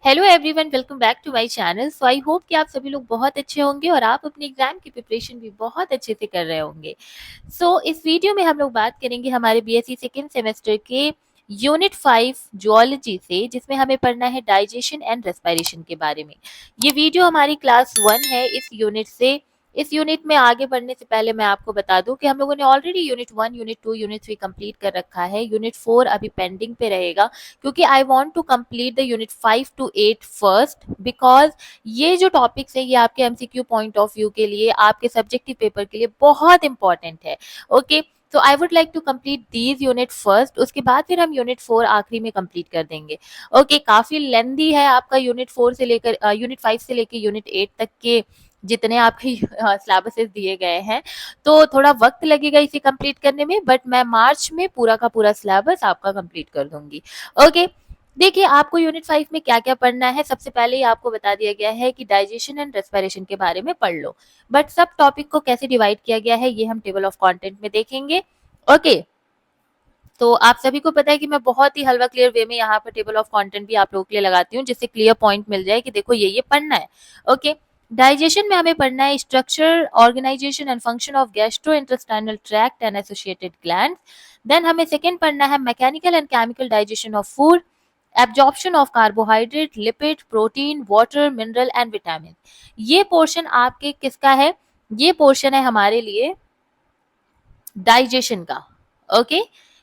Hello everyone, welcome back to my channel. So I hope कि आप सभी लोग बहुत अच्छे होंगे और आप अपने एग्जाम की प्रिपरेशन भी बहुत अच्छे से कर रहे होंगे। इस वीडियो में हम लोग बात करेंगे हमारे बीएससी सेकेंड सेमेस्टर के यूनिट 5 जूलॉजी से, जिसमें हमें पढ़ना है डाइजेशन एंड रेस्पिरेशन के बारे में। ये वीडियो हमारी क्लास 1 है इस यूनिट से। इस यूनिट में आगे बढ़ने से पहले मैं आपको बता दूं कि हम लोगों ने already unit 1, unit 2, unit 3 complete कर रखा है। यूनिट 4 अभी पेंडिंग पे रहेगा, क्योंकि I want to complete the unit 5 to 8 first, because ये जो टॉपिक्स है ये आपके एमसीक्यू पॉइंट ऑफ व्यू के लिए, आपके सब्जेक्टिव पेपर के लिए बहुत इंपॉर्टेंट है। ओके, तो I would like to complete these unit first, उसके बाद फिर हम यूनिट 4 आखिरी में कंप्लीट कर देंगे। ओके, काफी लेंदी है आपका यूनिट 5 से लेकर यूनिट 8 तक के जितने आपके सिलेबसेस दिए गए हैं, तो थोड़ा वक्त लगेगा इसे कंप्लीट करने में, बट मैं मार्च में पूरा का पूरा सिलेबस आपका कंप्लीट कर दूंगी। ओके, देखिए आपको यूनिट 5 में क्या क्या पढ़ना है। सबसे पहले ही आपको बता दिया गया है कि डाइजेशन एंड रेस्पिरेशन के बारे में पढ़ लो, बट सब टॉपिक को कैसे डिवाइड किया गया है ये हम टेबल ऑफ कंटेंट में देखेंगे। ओके, तो आप सभी को पता है कि मैं बहुत ही हलवा क्लियर वे में यहाँ पर टेबल ऑफ कंटेंट भी आप लोगों के लिए लगाती हूँ, जिससे क्लियर पॉइंट मिल जाए कि देखो ये पढ़ना है। ओके, डाइजेशन में हमें पढ़ना है structure, organisation and function of gastrointestinal tract and associated glands. Then हमें सेकंड पढ़ना है mechanical and chemical digestion of food, absorption of carbohydrate, lipid, protein, water, mineral and vitamin. ये पोर्शन आपके किसका है? ये पोर्शन है हमारे लिए डाइजेशन का। ओके,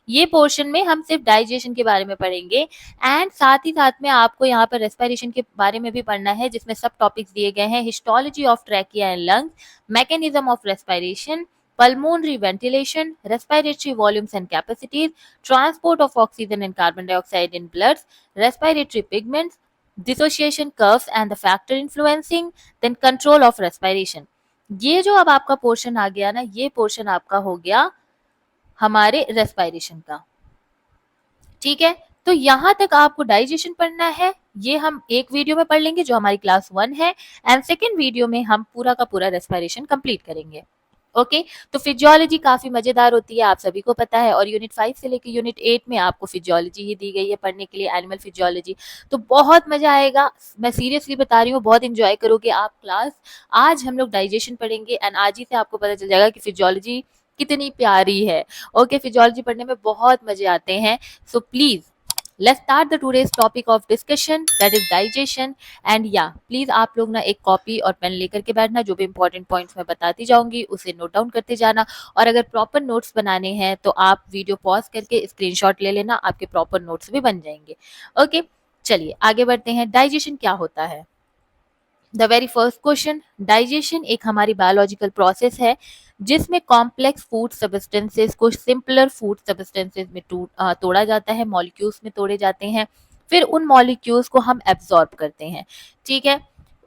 ये पोर्शन में हम सिर्फ डाइजेशन के बारे में पढ़ेंगे, एंड साथ ही साथ में आपको यहाँ पर रेस्पिरेशन के बारे में भी पढ़ना है, जिसमें सब टॉपिक्स दिए गए हैं। Histology of trachea and lungs, mechanism of respiration, pulmonary ventilation, respiratory volumes and capacities, transport of oxygen and carbon dioxide in blood, respiratory pigments, dissociation curves and the factor influencing, then control of respiration। ये जो अब आपका portion आ गया ना, ये portion आपका हो गया हमारे रेस्पिरेशन का। ठीक है, तो यहां तक आपको डाइजेशन पढ़ना है। ये हम एक वीडियो में पढ़ लेंगे जो हमारी क्लास 1 है, एंड सेकेंड वीडियो में हम पूरा का पूरा रेस्पिरेशन कंप्लीट करेंगे। ओके, तो फिजियोलॉजी काफी मजेदार होती है, आप सभी को पता है, और यूनिट 5 से लेकर यूनिट 8 में आपको फिजियोलॉजी ही दी गई है पढ़ने के लिए, एनिमल फिजियोलॉजी। तो बहुत मजा आएगा, मैं सीरियसली बता रही हूँ, बहुत इंजॉय करोगे आप क्लास। आज हम लोग डाइजेशन पढ़ेंगे, एंड आज ही से आपको पता चल जाएगा कि फिजियोलॉजी कितनी प्यारी है। ओके, फिजियोलॉजी पढ़ने में बहुत मजे आते हैं। So please let's start the today's topic of discussion, that is digestion। and yeah, please आप लोग ना एक कॉपी और पेन लेकर के बैठना, जो भी इंपॉर्टेंट पॉइंट्स मैं बताती जाऊंगी उसे नोट डाउन करते जाना, और अगर प्रॉपर नोट्स बनाने हैं तो आप वीडियो पॉज करके स्क्रीनशॉट ले लेना, आपके प्रॉपर नोट्स भी बन जाएंगे। ओके, चलिए आगे बढ़ते हैं। डाइजेशन क्या होता है? The very first question, digestion एक हमारी बायोलॉजिकल प्रोसेस है जिसमें कॉम्प्लेक्स फूड सब्सटेंसेस को सिंपलर फूड सब्सटेंसेस में तोड़ा जाता है, मॉलिक्यूल्स में तोड़े जाते हैं, फिर उन मॉलिक्यूल्स को हम एब्जॉर्ब करते हैं। ठीक है,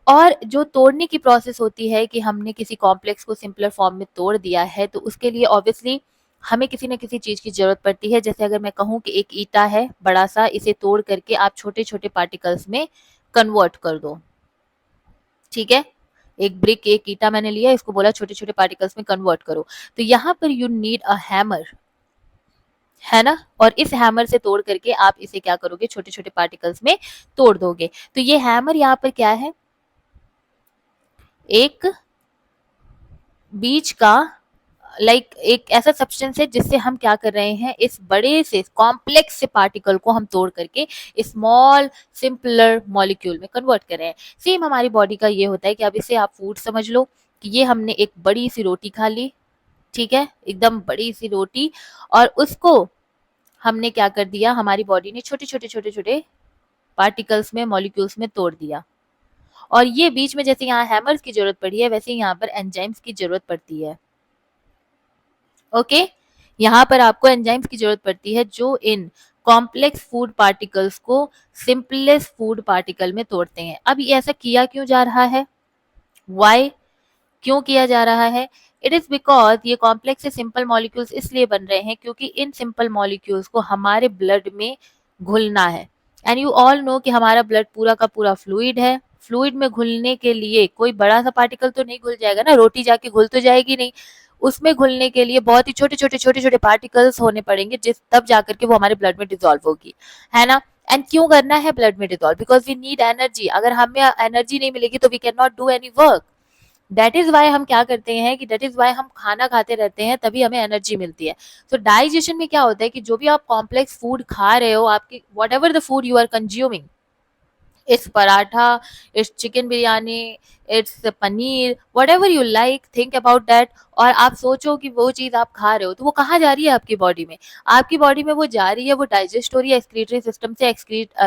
और जो तोड़ने की प्रोसेस होती है कि हमने किसी कॉम्प्लेक्स को सिंपलर फॉर्म में तोड़ दिया है, तो उसके लिए ऑब्वियसली हमें किसी न किसी चीज की जरूरत पड़ती है। जैसे अगर मैं कहूँ कि एक ईटा है बड़ा सा, इसे तोड़ करके आप छोटे छोटे पार्टिकल्स में कन्वर्ट कर दो। ठीक है, एक ब्रिक, एक ईटा मैंने लिया, इसको बोला छोटे छोटे पार्टिकल्स में कन्वर्ट करो, तो यहाँ पर यू नीड अ हैमर, है ना, और इस हैमर से तोड़ करके आप इसे क्या करोगे, छोटे छोटे पार्टिकल्स में तोड़ दोगे। तो ये हैमर यहाँ पर क्या है? एक बीच का एक ऐसा सब्सटेंस है जिससे हम क्या कर रहे हैं, इस बड़े से कॉम्प्लेक्स से पार्टिकल को हम तोड़ करके स्मॉल सिंपलर मॉलिक्यूल में कन्वर्ट कर रहे हैं। सेम हमारी बॉडी का ये होता है कि अब इसे आप फूड समझ लो कि ये हमने एक बड़ी सी रोटी खा ली, ठीक है, एकदम बड़ी सी रोटी, और उसको हमने क्या कर दिया, हमारी बॉडी ने छोटे छोटे छोटे छोटे पार्टिकल्स में, मॉलिक्यूल्स में तोड़ दिया। और ये बीच में जैसे यहाँ हैमर्स की जरूरत पड़ी है, वैसे यहाँ पर एंजाइम्स की जरूरत पड़ती है। ओके, यहाँ पर आपको एंजाइम्स की जरूरत पड़ती है जो इन कॉम्प्लेक्स फूड पार्टिकल्स को सिंपलेस्ट फूड पार्टिकल में तोड़ते हैं। अब ये ऐसा किया क्यों जा रहा है? वाई, क्यों किया जा रहा है? इट इज बिकॉज ये कॉम्प्लेक्स से सिंपल मॉलिक्यूल्स इसलिए बन रहे हैं क्योंकि इन सिंपल मॉलिक्यूल्स को हमारे ब्लड में घुलना है। एंड यू ऑल नो कि हमारा ब्लड पूरा का पूरा फ्लूइड है। फ्लूइड में घुलने के लिए कोई बड़ा सा पार्टिकल तो नहीं घुल जाएगा ना, रोटी जाके घुल तो जाएगी नहीं, उसमें घुलने के लिए बहुत ही छोटे छोटे छोटे छोटे पार्टिकल्स होने पड़ेंगे, जिस तब जाकर के वो हमारे ब्लड में डिजोल्व होगी, है ना। एंड क्यों करना है ब्लड में dissolve? Because we need energy. अगर हमें एनर्जी नहीं मिलेगी तो we can not do any work. That is why हम क्या करते हैं कि दैट इज वाई हम खाना खाते रहते हैं, तभी हमें एनर्जी मिलती है। तो डाइजेशन में क्या होता है कि जो भी आप कॉम्प्लेक्स फूड खा रहे हो, आपकी whatever the food you are consuming, it's paratha, it's chicken biryani, it's paneer, whatever you like, think about that. और आप सोचो कि वो चीज आप खा रहे हो तो वो कहाँ जा रही है आपकी बॉडी में? आपकी बॉडी में वो जा रही है, वो डाइजेस्ट हो रही है, एक्सक्रीटरी सिस्टम से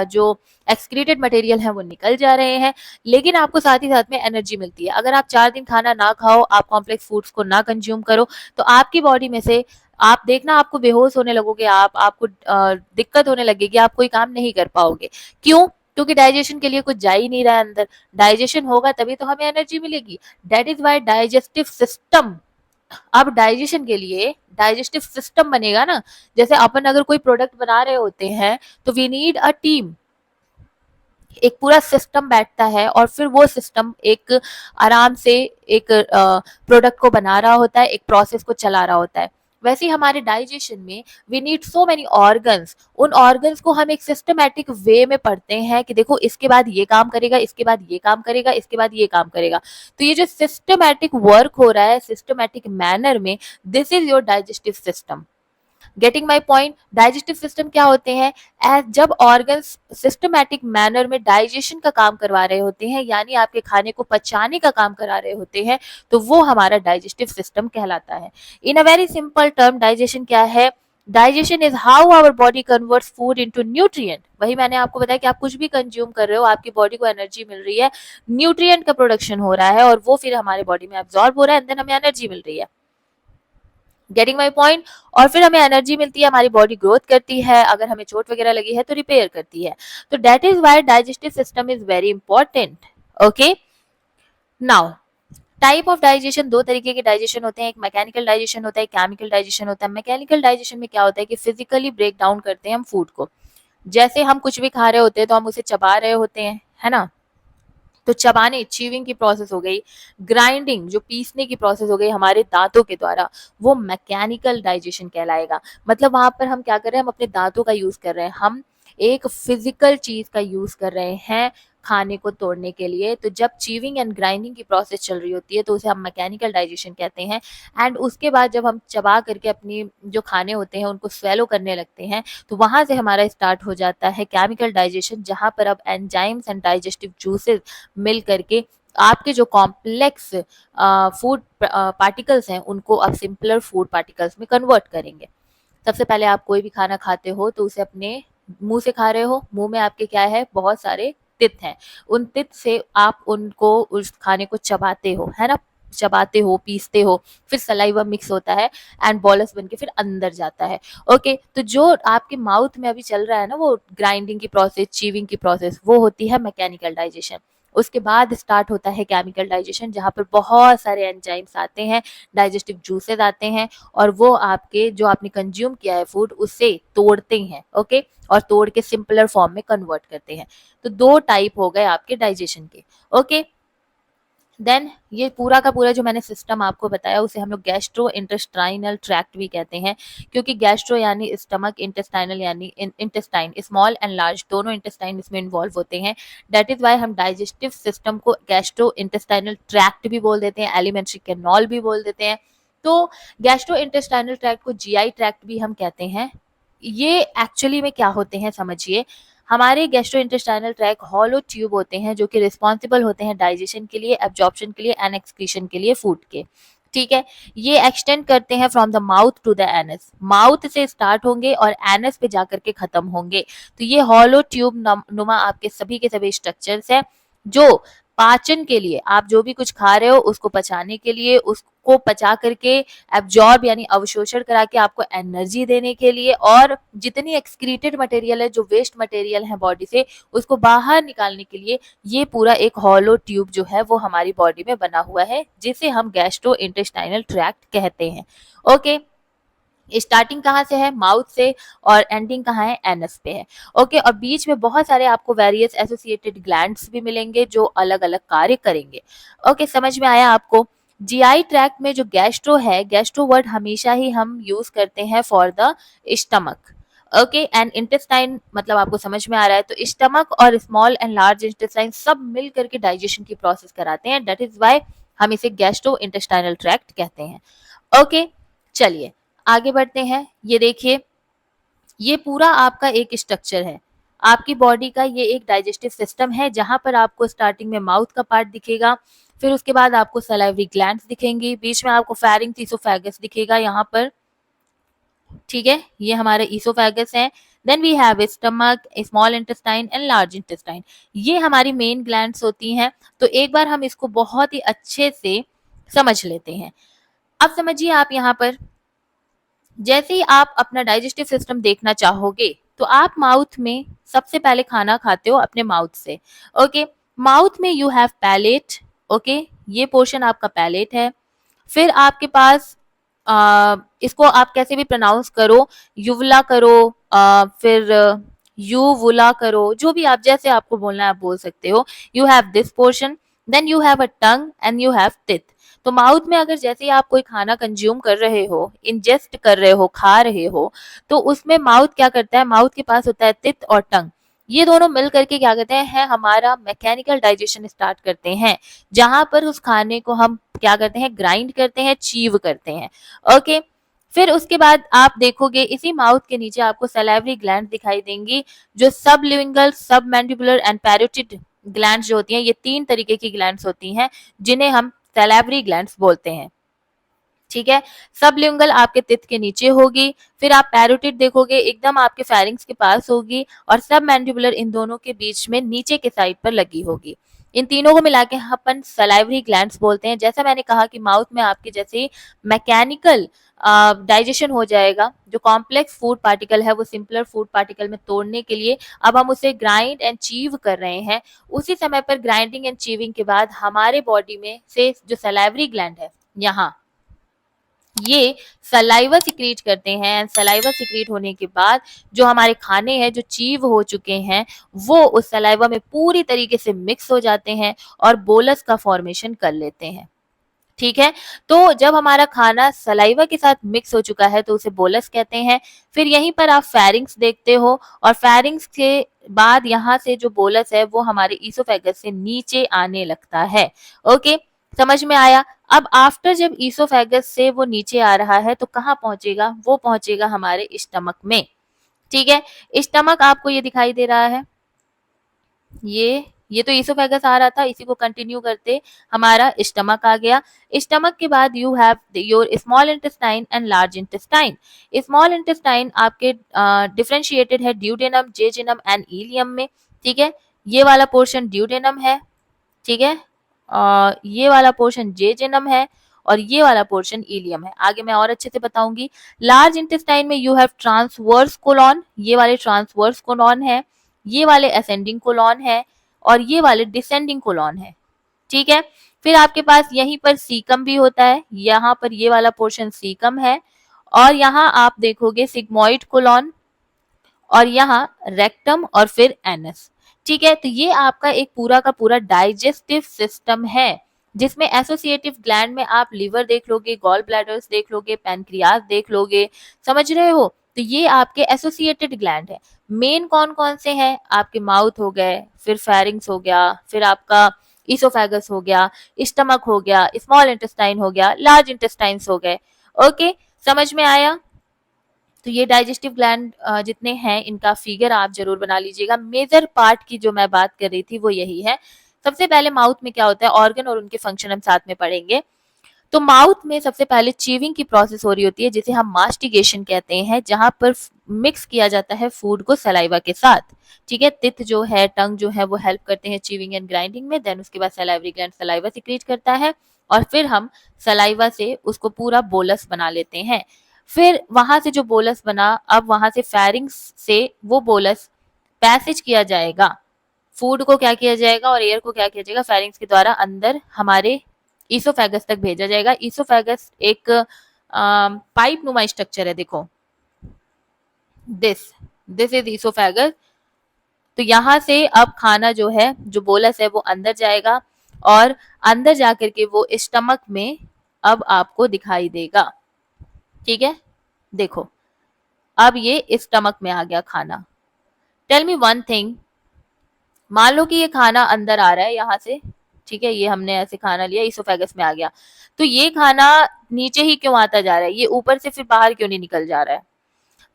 जो एक्सक्रीटेड मटेरियल है वो निकल जा रहे हैं, लेकिन आपको साथ ही साथ में एनर्जी मिलती है। अगर आप 4 दिन खाना ना खाओ, आप कॉम्प्लेक्स फूड्स को ना कंज्यूम करो, तो आपकी बॉडी में से आप देखना आपको बेहोश होने लगोगे, आपको दिक्कत होने लगेगी, आप कोई काम नहीं कर पाओगे। क्यों? क्योंकि डाइजेशन के लिए कुछ जा ही नहीं रहा है अंदर। डाइजेशन होगा तभी तो हमें एनर्जी मिलेगी। That is why digestive system, अब डाइजेशन के लिए डाइजेस्टिव सिस्टम बनेगा ना। जैसे अपन अगर कोई प्रोडक्ट बना रहे होते हैं तो वी नीड अ टीम, एक पूरा सिस्टम बैठता है और फिर वो सिस्टम एक आराम से एक प्रोडक्ट को बना रहा होता है, एक प्रोसेस को चला रहा होता है। वैसे ही हमारे डाइजेशन में we need so many organs. उन ऑर्गन्स को हम एक सिस्टमैटिक वे में पढ़ते हैं कि देखो इसके बाद ये काम करेगा, इसके बाद ये काम करेगा, इसके बाद ये काम करेगा। तो ये जो सिस्टमैटिक वर्क हो रहा है सिस्टमैटिक मैनर में, this is your digestive system. Getting my point? Digestive system क्या होते हैं? एज जब ऑर्गन्स सिस्टमैटिक मैनर में डाइजेशन का काम करवा रहे होते हैं, यानी आपके खाने को पचाने का काम करा रहे होते हैं, तो वो हमारा डाइजेस्टिव सिस्टम कहलाता है। In a very simple term, digestion क्या है? Digestion is how our body converts food into nutrient. वही मैंने आपको बताया कि आप कुछ भी कंज्यूम कर रहे हो, आपकी बॉडी को एनर्जी मिल रही है, न्यूट्रिएंट का प्रोडक्शन हो रहा है और वो फिर हमारे बॉडी में एब्जॉर्ब हो रहा है एंड देन हमें एनर्जी मिल रही है। Getting my point? और फिर हमें एनर्जी मिलती है, हमारी बॉडी ग्रोथ करती है, अगर हमें चोट वगैरह लगी है तो रिपेयर करती है। तो that is why digestive system is very important. Okay, now type of digestion, दो तरीके के डाइजेशन होते हैं, एक मैकेनिकल डाइजेशन होता है, केमिकल डाइजेशन होता है। मैकेनिकल डाइजेशन में क्या होता है कि फिजिकली ब्रेक डाउन करते हैं हम फूड को। जैसे हम कुछ भी खा रहे होते हैं तो हम उसे चबा रहे होते हैं, है ना? तो चबाने, च्यूइंग की प्रोसेस हो गई, ग्राइंडिंग जो पीसने की प्रोसेस हो गई हमारे दांतों के द्वारा, वो मैकेनिकल डाइजेशन कहलाएगा। मतलब वहां पर हम क्या कर रहे हैं? हम अपने दांतों का यूज कर रहे हैं, हम एक फिजिकल चीज का यूज कर रहे हैं खाने को तोड़ने के लिए। तो जब च्यूइंग एंड ग्राइंडिंग की प्रोसेस चल रही होती है तो उसे हम मैकेनिकल डाइजेशन कहते हैं। एंड उसके बाद जब हम चबा करके अपनी जो खाने होते हैं उनको स्वेलो करने लगते हैं, तो वहां से हमारा स्टार्ट हो जाता है केमिकल डाइजेशन, जहां पर अब एंजाइम्स एंड डाइजेस्टिव जूसेस मिल करके आपके जो कॉम्प्लेक्स फूड पार्टिकल्स हैं उनको अब सिंपलर फूड पार्टिकल्स में कन्वर्ट करेंगे। सबसे पहले आप कोई भी खाना खाते हो तो उसे अपने मुंह से खा रहे हो, मुंह में आपके क्या है? बहुत सारे तित हैं, उन तित से आप उनको उस खाने को चबाते हो, है ना? चबाते हो, पीसते हो, फिर सलाइवा मिक्स होता है एंड बॉलस बन के फिर अंदर जाता है। ओके, तो जो आपके माउथ में अभी चल रहा है ना, वो ग्राइंडिंग की प्रोसेस, चीविंग की प्रोसेस, वो होती है मैकेनिकल डाइजेशन। उसके बाद स्टार्ट होता है केमिकल डाइजेशन, जहाँ पर बहुत सारे एंजाइम्स आते हैं, डाइजेस्टिव जूसेस आते हैं और वो आपके जो आपने कंज्यूम किया है फूड उसे तोड़ते हैं। ओके, और तोड़ के सिंपलर फॉर्म में कन्वर्ट करते हैं। तो दो टाइप हो गए आपके डाइजेशन के। ओके, देन ये पूरा का पूरा जो मैंने सिस्टम आपको बताया उसे हम लोग गैस्ट्रो इंटेस्टाइनल ट्रैक्ट भी कहते हैं, क्योंकि गैस्ट्रो यानी स्टमक, इंटेस्टाइनल यानी इंटेस्टाइन, स्मॉल एंड लार्ज दोनों इंटेस्टाइन इसमें इन्वॉल्व होते हैं। दैट इज वाई हम डाइजेस्टिव सिस्टम को गैस्ट्रो इंटेस्टाइनल ट्रैक्ट भी बोल देते हैं, एलिमेंट्री कैनॉल भी बोल देते हैं। तो गैस्ट्रो इंटेस्टाइनल ट्रैक्ट को जीआई ट्रैक्ट भी हम कहते हैं। ये एक्चुअली में क्या होते हैं समझिए। हमारे गैस्ट्रोइंटेस्टाइनल ट्रैक हॉलो ट्यूब होते हैं जो कि रिस्पॉन्सिबल होते हैं डाइजेशन के लिए, एब्जॉर्प्शन के लिए एंड एक्सक्रीशन के लिए फूड के। ठीक है, ये एक्सटेंड करते हैं from the mouth to the anus, mouth से स्टार्ट होंगे और एनस पे जाकर के खत्म होंगे। तो ये हॉलो ट्यूब नुमा आपके सभी के सभी स्ट्रक्चर्स हैं जो पाचन के लिए, आप जो भी कुछ खा रहे हो उसको पचाने के लिए, उसको पचा करके एब्जॉर्ब यानी अवशोषण करा के आपको एनर्जी देने के लिए, और जितनी एक्सक्रीटेड मटेरियल है, जो वेस्ट मटेरियल है बॉडी से, उसको बाहर निकालने के लिए ये पूरा एक हॉलो ट्यूब जो है वो हमारी बॉडी में बना हुआ है, जिसे हम गैस्ट्रो इंटेस्टाइनल ट्रैक्ट कहते हैं। ओके, स्टार्टिंग कहाँ से है? माउथ से, और एंडिंग कहाँ है? एनस पे है। ओके, और बीच में बहुत सारे आपको वेरियस एसोसिएटेड ग्लैंड्स भी मिलेंगे जो अलग अलग कार्य करेंगे। ओके, समझ में आया आपको? जीआई ट्रैक्ट में जो गैस्ट्रो है, गैस्ट्रो वर्ड हमेशा ही हम यूज करते हैं for the stomach. Okay, and intestine मतलब आपको समझ में आ रहा है, तो स्टमक और स्मॉल एंड लार्ज इंटेस्टाइन सब मिल करके डाइजेशन की प्रोसेस कराते हैं, दैट इज वाई हम इसे गैस्ट्रो इंटेस्टाइनल ट्रैक्ट कहते हैं। ओके, चलिए आगे बढ़ते हैं। ये देखिए, ये पूरा आपका एक स्ट्रक्चर है, आपकी बॉडी का ये एक डाइजेस्टिव सिस्टम है, जहां पर आपको स्टार्टिंग में माउथ का पार्ट दिखेगा, फिर उसके बाद आपको सलाइवरी ग्लैंड्स दिखेंगी, बीच में आपको फेरिंग्स ईसोफेगस दिखेगा यहाँ पर, ठीक है, ये हमारे ईसोफेगस है। Then we have stomach, small intestine and large intestine, ये हमारी मेन ग्लैंड्स होती हैं। तो एक बार हम इसको बहुत ही अच्छे से समझ लेते हैं। अब समझिए आप यहाँ पर, जैसे ही आप अपना डाइजेस्टिव सिस्टम देखना चाहोगे, तो आप माउथ में सबसे पहले खाना खाते हो अपने माउथ से। ओके, माउथ में यू हैव पैलेट, ओके, ये पोर्शन आपका पैलेट है। फिर आपके पास इसको आप कैसे भी प्रोनाउंस करो, युवला करो, फिर युवुला करो, जो भी आप जैसे आपको बोलना है आप बोल सकते हो। You have this portion, then you have a tongue and you have teeth. तो माउथ में अगर जैसे ही आप कोई खाना कंज्यूम कर रहे हो, इंजेस्ट कर रहे हो, खा रहे हो, तो उसमें माउथ क्या करता है, माउथ के पास होता है टिथ और टंग, ये दोनों मिल करके क्या कहते हैं हमारा मैकेनिकल डाइजेशन स्टार्ट करते हैं, जहां पर उस खाने को हम क्या करते हैं, ग्राइंड करते हैं, चीव करते हैं। ओके, फिर उसके बाद आप देखोगे इसी माउथ के नीचे आपको सलाइवरी ग्लैंड दिखाई देंगी, जो sublingual, submandibular and parotid glands जो होती हैं, ये 3 तरीके की ग्लैंड्स होती हैं, जिन्हें हम सैलावरी ग्लैंड्स बोलते हैं। ठीक है, सबलिंगुअल आपके तित के नीचे होगी, फिर आप पैरोटिड देखोगे एकदम आपके फेरिंग्स के पास होगी, और सब मैंडिबुलर इन दोनों के बीच में नीचे के साइड पर लगी होगी। इन तीनों को मिला के अपन सलाइवरी ग्लैंड्स बोलते हैं। जैसा मैंने कहा कि माउथ में आपके जैसे मैकेनिकल डाइजेशन हो जाएगा, जो कॉम्प्लेक्स फूड पार्टिकल है वो सिंपलर फूड पार्टिकल में तोड़ने के लिए अब हम उसे ग्राइंड एंड चीव कर रहे हैं। उसी समय पर ग्राइंडिंग एंड चीविंग के बाद हमारे बॉडी में से जो सलाइवरी ग्लैंड है, यहाँ ये सलाइवा सिक्रीट करते हैं, एंड सलाइवा सिक्रीट होने के बाद जो हमारे खाने हैं जो चीव हो चुके हैं, वो उस सलाइवा में पूरी तरीके से मिक्स हो जाते हैं और बोलस का फॉर्मेशन कर लेते हैं। ठीक है, तो जब हमारा खाना सलाइवा के साथ मिक्स हो चुका है तो उसे बोलस कहते हैं। फिर यहीं पर आप फेरिंग्स देखते हो, और फेरिंग्स के बाद यहाँ से जो बोलस है वो हमारे ईसोफेगस से नीचे आने लगता है। ओके, समझ में आया। अब आफ्टर जब ईसोफेगस से वो नीचे आ रहा है तो कहाँ पहुंचेगा, वो पहुंचेगा हमारे स्टमक में। ठीक है, स्टमक आपको ये दिखाई दे रहा है, ये तो ईसोफेगस आ रहा था, इसी को कंटिन्यू करते हमारा स्टमक आ गया। स्टमक के बाद you have your small intestine and large intestine. Small intestine आपके डिफरेंशिएटेड है ड्यूडेनम, जेजुनम एंड इलियम में। ठीक है, ये वाला पोर्शन ड्यूडेनम है, ठीक है, ये वाला पोर्शन जेजुनम है, और ये वाला पोर्शन इलियम है। आगे मैं और अच्छे से बताऊंगी। लार्ज इंटेस्टाइन में यू हैव ट्रांसवर्स कोलॉन, ये वाले ट्रांसवर्स कोलॉन है, ये वाले असेंडिंग कोलॉन है, और ये वाले डिसेंडिंग कोलॉन है। ठीक है, फिर आपके पास यहीं पर सीकम भी होता है, यहाँ पर ये वाला पोर्शन सीकम है, और यहाँ आप देखोगे सिग्मोइड कोलॉन, और यहाँ रेक्टम, और फिर एनस। ठीक है, तो ये आपका एक पूरा का पूरा डाइजेस्टिव सिस्टम है, जिसमें एसोसिएटिव ग्लैंड में आप लीवर देख लोगे, गॉल ब्लैडर्स देख लोगे, पैनक्रियाज देख लोगे, समझ रहे हो। तो ये आपके एसोसिएटेड ग्लैंड है। मेन कौन कौन से हैं, आपके माउथ हो गए, फिर फेरिंग्स हो गया, फिर आपका ईसोफेगस हो गया, स्टमक हो गया, स्मॉल इंटेस्टाइन हो गया, लार्ज इंटेस्टाइन्स हो गए। ओके, समझ में आया। तो ये डाइजेस्टिव ग्लैंड जितने हैं इनका फिगर आप जरूर बना लीजिएगा। मेजर पार्ट की जो मैं बात कर रही थी वो यही है। सबसे पहले माउथ में क्या होता है, ऑर्गन और उनके फंक्शन हम साथ में पढ़ेंगे। तो माउथ में सबसे पहले चीविंग की प्रोसेस हो रही होती है, जिसे हम मास्टिगेशन कहते हैं, जहां पर मिक्स किया जाता है फूड को सलाइवा के साथ। ठीक है, तित जो है, टंग जो है, वो हेल्प करते हैं चीविंग एंड ग्राइंडिंग में। देन उसके बाद सलाइवरी ग्लैंड सलाइवा सिक्रीट करता है, और फिर हम सलाइवा से उसको पूरा बोलस बना लेते हैं। फिर वहां से जो बोलस बना, अब वहां से फेरिंग्स से वो बोलस पैसेज किया जाएगा, फूड को क्या किया जाएगा और एयर को क्या किया जाएगा, फेरिंग्स के द्वारा अंदर हमारे ईसोफेगस तक भेजा जाएगा। ईसोफेगस एक पाइप नुमा स्ट्रक्चर है, देखो, दिस दिस इज ईसोफेगस। तो यहाँ से अब खाना जो है, जो बोलस है, वो अंदर जाएगा, और अंदर जाकर के वो स्टमक में अब आपको दिखाई देगा। ठीक है, देखो, अब ये स्टमक में आ गया खाना। टेल मी वन थिंग, मान लो कि ये खाना अंदर आ रहा है यहाँ से, ठीक है, ये हमने ऐसे खाना लिया, इसोफेगस में आ गया, तो ये खाना नीचे ही क्यों आता जा रहा है, ये ऊपर से फिर बाहर क्यों नहीं निकल जा रहा है?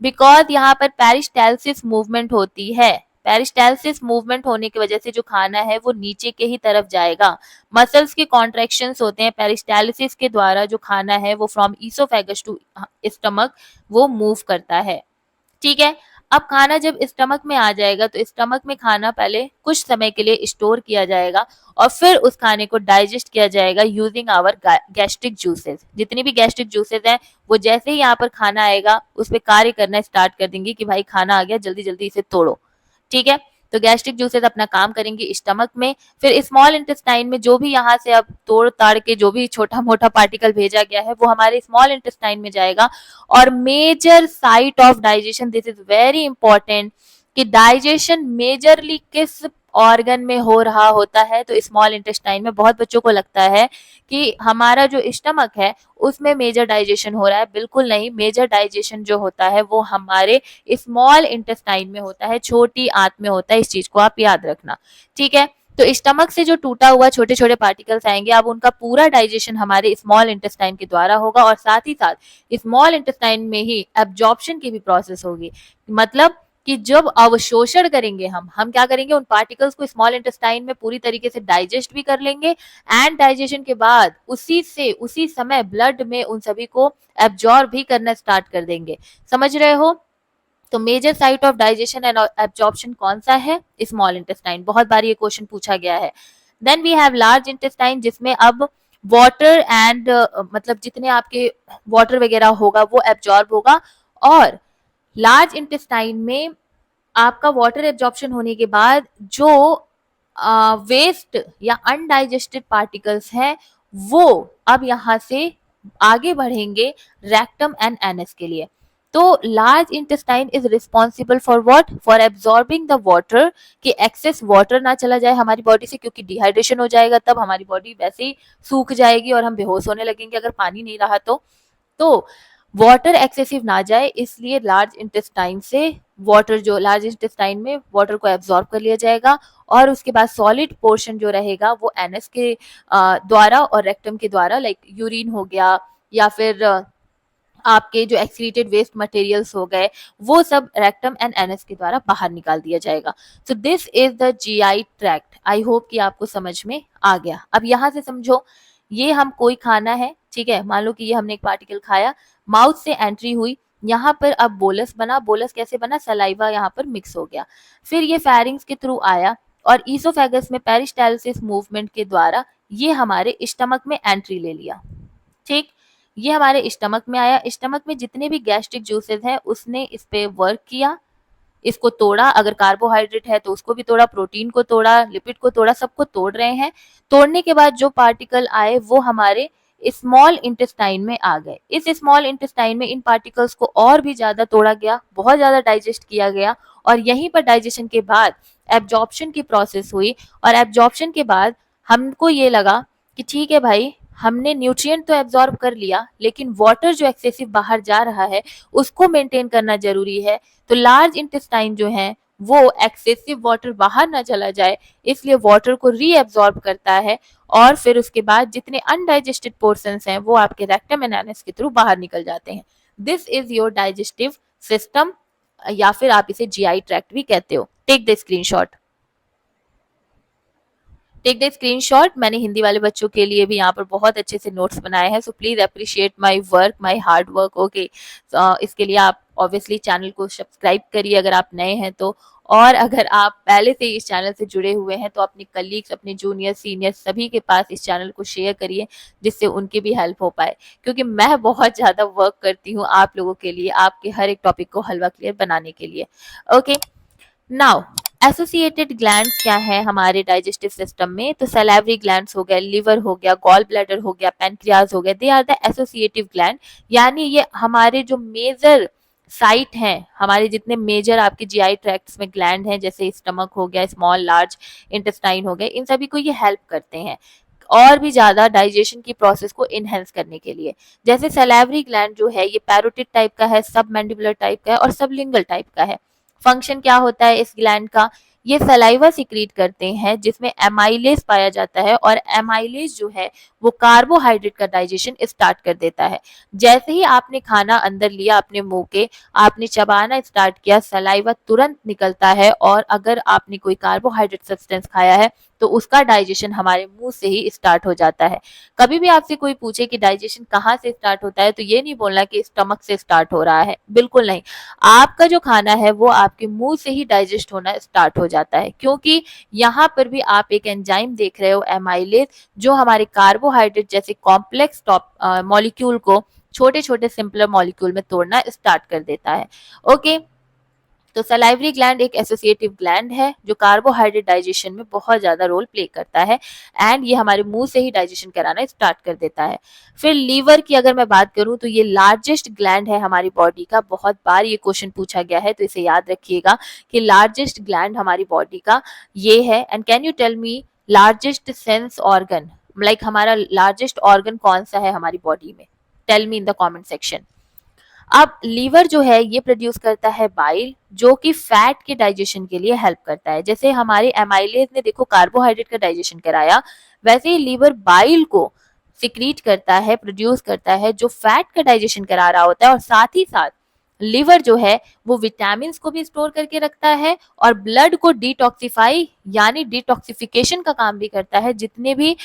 बिकॉज यहाँ पर पेरिस्टालसिस मूवमेंट होती है। पेरिस्टालसिस मूवमेंट होने की वजह से जो खाना है वो नीचे के ही तरफ जाएगा। मसल्स के कॉन्ट्रेक्शंस होते हैं, पेरिस्टालसिस के द्वारा जो खाना है वो फ्रॉम इसोफेगस टू स्टमक वो मूव करता है, ठीक है। अब खाना जब स्टमक में आ जाएगा तो स्टमक में खाना पहले कुछ समय के लिए स्टोर किया जाएगा और फिर उस खाने को डाइजेस्ट किया जाएगा यूजिंग आवर गैस्ट्रिक जूसेस। जितनी भी गैस्ट्रिक जूसेस हैं वो जैसे ही यहाँ पर खाना आएगा उस पर कार्य करना स्टार्ट कर देंगे कि भाई खाना आ गया, जल्दी जल्दी इसे तोड़ो, ठीक है। तो गैस्ट्रिक जूसेस अपना काम करेंगे स्टमक में, फिर स्मॉल इंटेस्टाइन में जो भी यहाँ से अब तोड़ ताड़ के जो भी छोटा मोटा पार्टिकल भेजा गया है वो हमारे स्मॉल इंटेस्टाइन में जाएगा। और major site of digestion, this is very important, कि डाइजेशन मेजरली किस ऑर्गन में हो रहा होता है, तो स्मॉल इंटेस्टाइन में। बहुत बच्चों को लगता है कि हमारा जो स्टमक है उसमें मेजर डाइजेशन हो रहा है, बिल्कुल नहीं। मेजर डाइजेशन जो होता है वो हमारे स्मॉल इंटेस्टाइन में होता है, छोटी आंत में होता है, इस चीज को आप याद रखना, ठीक है। तो स्टमक से जो टूटा हुआ छोटे छोटे पार्टिकल्स आएंगे, अब उनका पूरा डाइजेशन हमारे स्मॉल इंटेस्टाइन के द्वारा होगा और साथ ही साथ स्मॉल इंटेस्टाइन में ही एब्जॉर्प्शन की भी प्रोसेस होगी। मतलब कि जब अवशोषण करेंगे हम क्या करेंगे, उन पार्टिकल्स को स्मॉल इंटेस्टाइन में पूरी तरीके से डाइजेस्ट भी कर लेंगे एंड डाइजेशन के बाद उसी समय ब्लड में उन सभी को एब्जॉर्ब भी करना स्टार्ट कर देंगे। समझ रहे हो? तो major site of digestion and absorption कौन सा है? Small intestine. बहुत बार ये क्वेश्चन पूछा गया है। Then we have large intestine, जिसमें अब वाटर एंड मतलब जितने आपके वाटर वगैरह होगा वो एब्जॉर्ब होगा। और लार्ज इंटेस्टाइन में आपका वाटर एब्जॉर्प्शन होने के बाद जो वेस्ट या अनडाइजेस्टेड पार्टिकल्स हैं वो अब यहाँ से आगे बढ़ेंगे रेक्टम एंड एनस के लिए। तो large intestine is responsible for what? For absorbing the water, कि एक्सेस वाटर ना चला जाए हमारी बॉडी से, क्योंकि डिहाइड्रेशन हो जाएगा तब हमारी बॉडी वैसे ही सूख जाएगी और हम बेहोश होने लगेंगे अगर पानी नहीं रहा तो वाटर एक्सेसिव ना जाए, इसलिए लार्ज इंटेस्टाइन से वाटर, जो लार्ज इंटेस्टाइन में वाटर को एब्जॉर्ब कर लिया जाएगा और उसके बाद सॉलिड पोर्शन जो रहेगा वो एनएस के द्वारा और रेक्टम के द्वारा, लाइक यूरिन हो गया या फिर आपके जो एक्सक्रीटेड वेस्ट मटेरियल्स हो गए, वो सब रेक्टम एंड एनएस के द्वारा बाहर निकाल दिया जाएगा। सो this is the GI tract. I hope कि आपको समझ में आ गया। अब यहाँ से समझो, ये हम कोई खाना है, ठीक है, मान लो कि ये हमने एक पार्टिकल खाया, माउथ से एंट्री हुई, यहाँ पर अब बोलस बना। बोलस कैसे बना? सलाइवा यहाँ पर मिक्स हो गया, फिर ये फेरिंग्स के थ्रू आया और ईसोफेगस में पेरिस्टालसिस मूवमेंट के द्वारा ये हमारे स्टमक में एंट्री ले लिया, ठीक। ये हमारे स्टमक में आया, स्टमक में जितने भी गैस्ट्रिक जूसेस हैं उसने इस पे वर्क किया, इसको तोड़ा। अगर कार्बोहाइड्रेट है तो उसको भी तोड़ा, प्रोटीन को तोड़ा, लिपिड को तोड़ा, सबको तोड़ रहे हैं। तोड़ने के बाद जो पार्टिकल आए वो हमारे स्मॉल इंटेस्टाइन में आ गए। इस स्मॉल इंटेस्टाइन में इन पार्टिकल्स को और भी ज्यादा तोड़ा गया, बहुत ज्यादा डाइजेस्ट किया गया और यहीं पर डाइजेशन के बाद एब्जॉर्प्शन की प्रोसेस हुई। और एब्जॉर्प्शन के बाद हमको ये लगा कि ठीक है भाई, हमने न्यूट्रिएंट तो एब्जॉर्ब कर लिया, लेकिन वाटर जो एक्सेसिव बाहर जा रहा है उसको मेंटेन करना जरूरी है। तो लार्ज इंटेस्टाइन जो है वो एक्सेसिव वाटर बाहर ना चला जाए, इसलिए वाटर को रीएब्जॉर्ब करता है और फिर उसके बाद जितने अनडाइजेस्टेड पोर्शंस हैं वो आपके रेक्टम एंड एनस के थ्रू बाहर निकल जाते हैं। This is your digestive system, या फिर आप इसे जीआई ट्रैक्ट भी कहते हो। Take the screenshot. Take the screenshot. मैंने हिंदी वाले बच्चों के लिए भी यहाँ पर बहुत अच्छे से नोट्स बनाए हैं, so please appreciate my work, my hard work, okay. इसके लिए आप ऑब्वियसली चैनल को सब्सक्राइब करिए अगर आप नए हैं तो, और अगर आप पहले से इस चैनल से जुड़े हुए हैं तो अपने कलीग्स, अपने जूनियर सीनियर सभी के पास इस चैनल को शेयर करिए जिससे उनकी भी हेल्प हो पाए, क्योंकि मैं बहुत ज़्यादा वर्क करती हूँ आप लोगों के लिए, आपके हर एक टॉपिक को हलवा क्लियर बनाने के लिए, ओके। नाउ एसोसिएटेड ग्लैंड्स क्या है हमारे डाइजेस्टिव सिस्टम में? तो सैलिवरी ग्लैंड्स हो गया, लिवर हो गया, गॉल ब्लैडर हो गया, पैनक्रियाज हो गया, they are the associative gland. यानी ये हमारे जो मेजर साइट हैं, हमारे जितने मेजर आपके जीआई ट्रैक्ट्स में ग्लैंड हैं, जैसे स्टमक हो गया, स्मॉल लार्ज इंटेस्टाइन हो गए, इन सभी को ये हेल्प करते हैं। और भी ज़्यादा डाइजेशन की प्रोसेस को इनहेंस करने के लिए। जैसे सैलिवरी ग्लैंड जो है ये पैरोटिड टाइप का है, सबमैंडिबुलर टाइप का है और सबलिंगुअल टाइप का है। फंक्शन क्या होता है इस ग्लैंड का? ये सलाइवा सिक्रीट करते हैं जिसमें एमाइलेज पाया जाता है, और एमाइलेज जो है वो कार्बोहाइड्रेट का डाइजेशन स्टार्ट कर देता है। जैसे ही आपने खाना अंदर लिया अपने मुंह के, आपने चबाना स्टार्ट किया, सलाइवा तुरंत निकलता है, और अगर आपने कोई कार्बोहाइड्रेट सब्सटेंस खाया है तो उसका डाइजेशन हमारे मुंह से ही स्टार्ट हो जाता है। कभी भी आपसे कोई पूछे कि डाइजेशन कहाँ से स्टार्ट होता है तो ये नहीं बोलना कि स्टमक से स्टार्ट हो रहा है, बिल्कुल नहीं। आपका जो खाना है वो आपके मुंह से ही डाइजेस्ट होना स्टार्ट हो जाता है, क्योंकि यहाँ पर भी आप एक एंजाइम देख रहे हो एमाइलेज, जो हमारे कार्बोहाइड्रेट जैसे कॉम्प्लेक्स मॉलिक्यूल को छोटे छोटे सिंपलर मॉलिक्यूल में तोड़ना स्टार्ट कर देता है। ओके, तो सलाइवरी ग्लैंड एक एसोसिएटिव ग्लैंड है जो कार्बोहाइड्रेट डाइजेशन में बहुत ज्यादा रोल प्ले करता है, एंड ये हमारे मुंह से ही डाइजेशन कराना स्टार्ट कर देता है। फिर लीवर की अगर मैं बात करूं तो ये लार्जेस्ट ग्लैंड है हमारी बॉडी का। बहुत बार ये क्वेश्चन पूछा गया है तो इसे याद रखिएगा कि लार्जेस्ट ग्लैंड हमारी बॉडी का ये है। And can you tell me largest sense organ, like हमारा लार्जेस्ट ऑर्गन कौन सा है हमारी बॉडी में? Tell me in the comment section. अब लीवर जो है ये प्रोड्यूस करता है बाइल, जो कि फैट के डाइजेशन के लिए हेल्प करता है। जैसे हमारे एमाइलेज ने देखो कार्बोहाइड्रेट का डाइजेशन कराया, वैसे ही लीवर बाइल को सिक्रीट करता है, प्रोड्यूस करता है, जो फैट का डाइजेशन करा रहा होता है। और साथ ही साथ लीवर जो है वो विटामिन को भी स्टोर करके रखता है और ब्लड को डिटॉक्सिफाई यानी डिटॉक्सिफिकेशन का काम भी करता है। जितने भी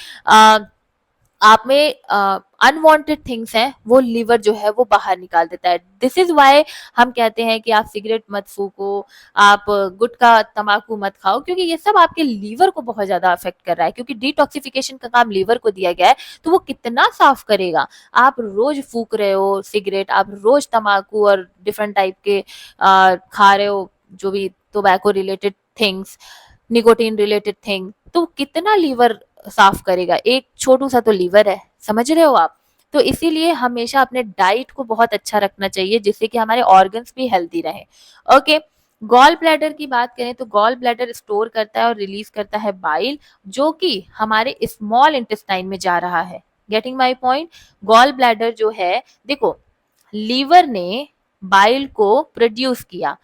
आप में अनवांटेड थिंग्स हैं वो लीवर जो है वो बाहर निकाल देता है। दिस इज वाई हम कहते हैं कि आप सिगरेट मत फूको, आप गुटखा तंबाकू मत खाओ, क्योंकि ये सब आपके लीवर को बहुत ज्यादा अफेक्ट कर रहा है। क्योंकि डिटॉक्सिफिकेशन का काम लीवर को दिया गया है, तो वो कितना साफ करेगा। आप रोज फूक रहे हो सिगरेट, आप रोज तंबाकू और डिफरेंट टाइप के खा रहे हो, जो भी tobacco related things, nicotine related thing, तो कितना लीवर साफ करेगा? एक छोटू सा तो लीवर है, समझ रहे हो आप? तो इसीलिए हमेशा अपने डाइट को बहुत अच्छा रखना चाहिए, जिससे कि हमारे ऑर्गन्स भी हेल्दी रहे। ओके, गॉल ब्लैडर की बात करें तो गॉल ब्लैडर स्टोर करता है और रिलीज करता है बाइल, जो कि हमारे स्मॉल इंटेस्टाइन में जा रहा है। Getting my point? Gall bladder जो है, देखो, लीवर ने बाइल को प्रोड्यूस किया,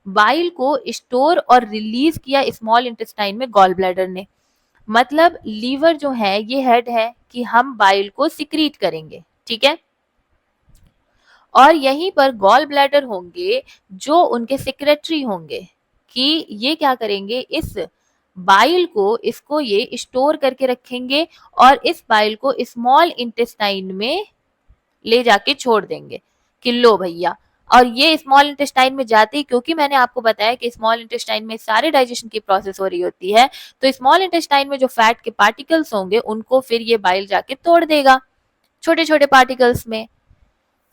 बाइल को स्टोर और रिलीज किया स्मॉल इंटेस्टाइन में गॉल ब्लैडर ने। मतलब लीवर जो है ये हेड है कि हम बाइल को सिक्रीट करेंगे, ठीक है। और यहीं पर गॉल ब्लैडर होंगे जो उनके सेक्रेटरी होंगे कि ये क्या करेंगे, इस बाइल को, इसको ये स्टोर करके रखेंगे और इस बाइल को स्मॉल इंटेस्टाइन में ले जाके छोड़ देंगे कि लो भैया। और ये स्मॉल इंटेस्टाइन में जाते ही, क्योंकि मैंने आपको बताया कि स्मॉल इंटेस्टाइन में सारे डाइजेशन की प्रोसेस हो रही होती है, तो स्मॉल इंटेस्टाइन में जो फैट के पार्टिकल्स होंगे उनको फिर ये बाइल जाके तोड़ देगा छोटे छोटे पार्टिकल्स में।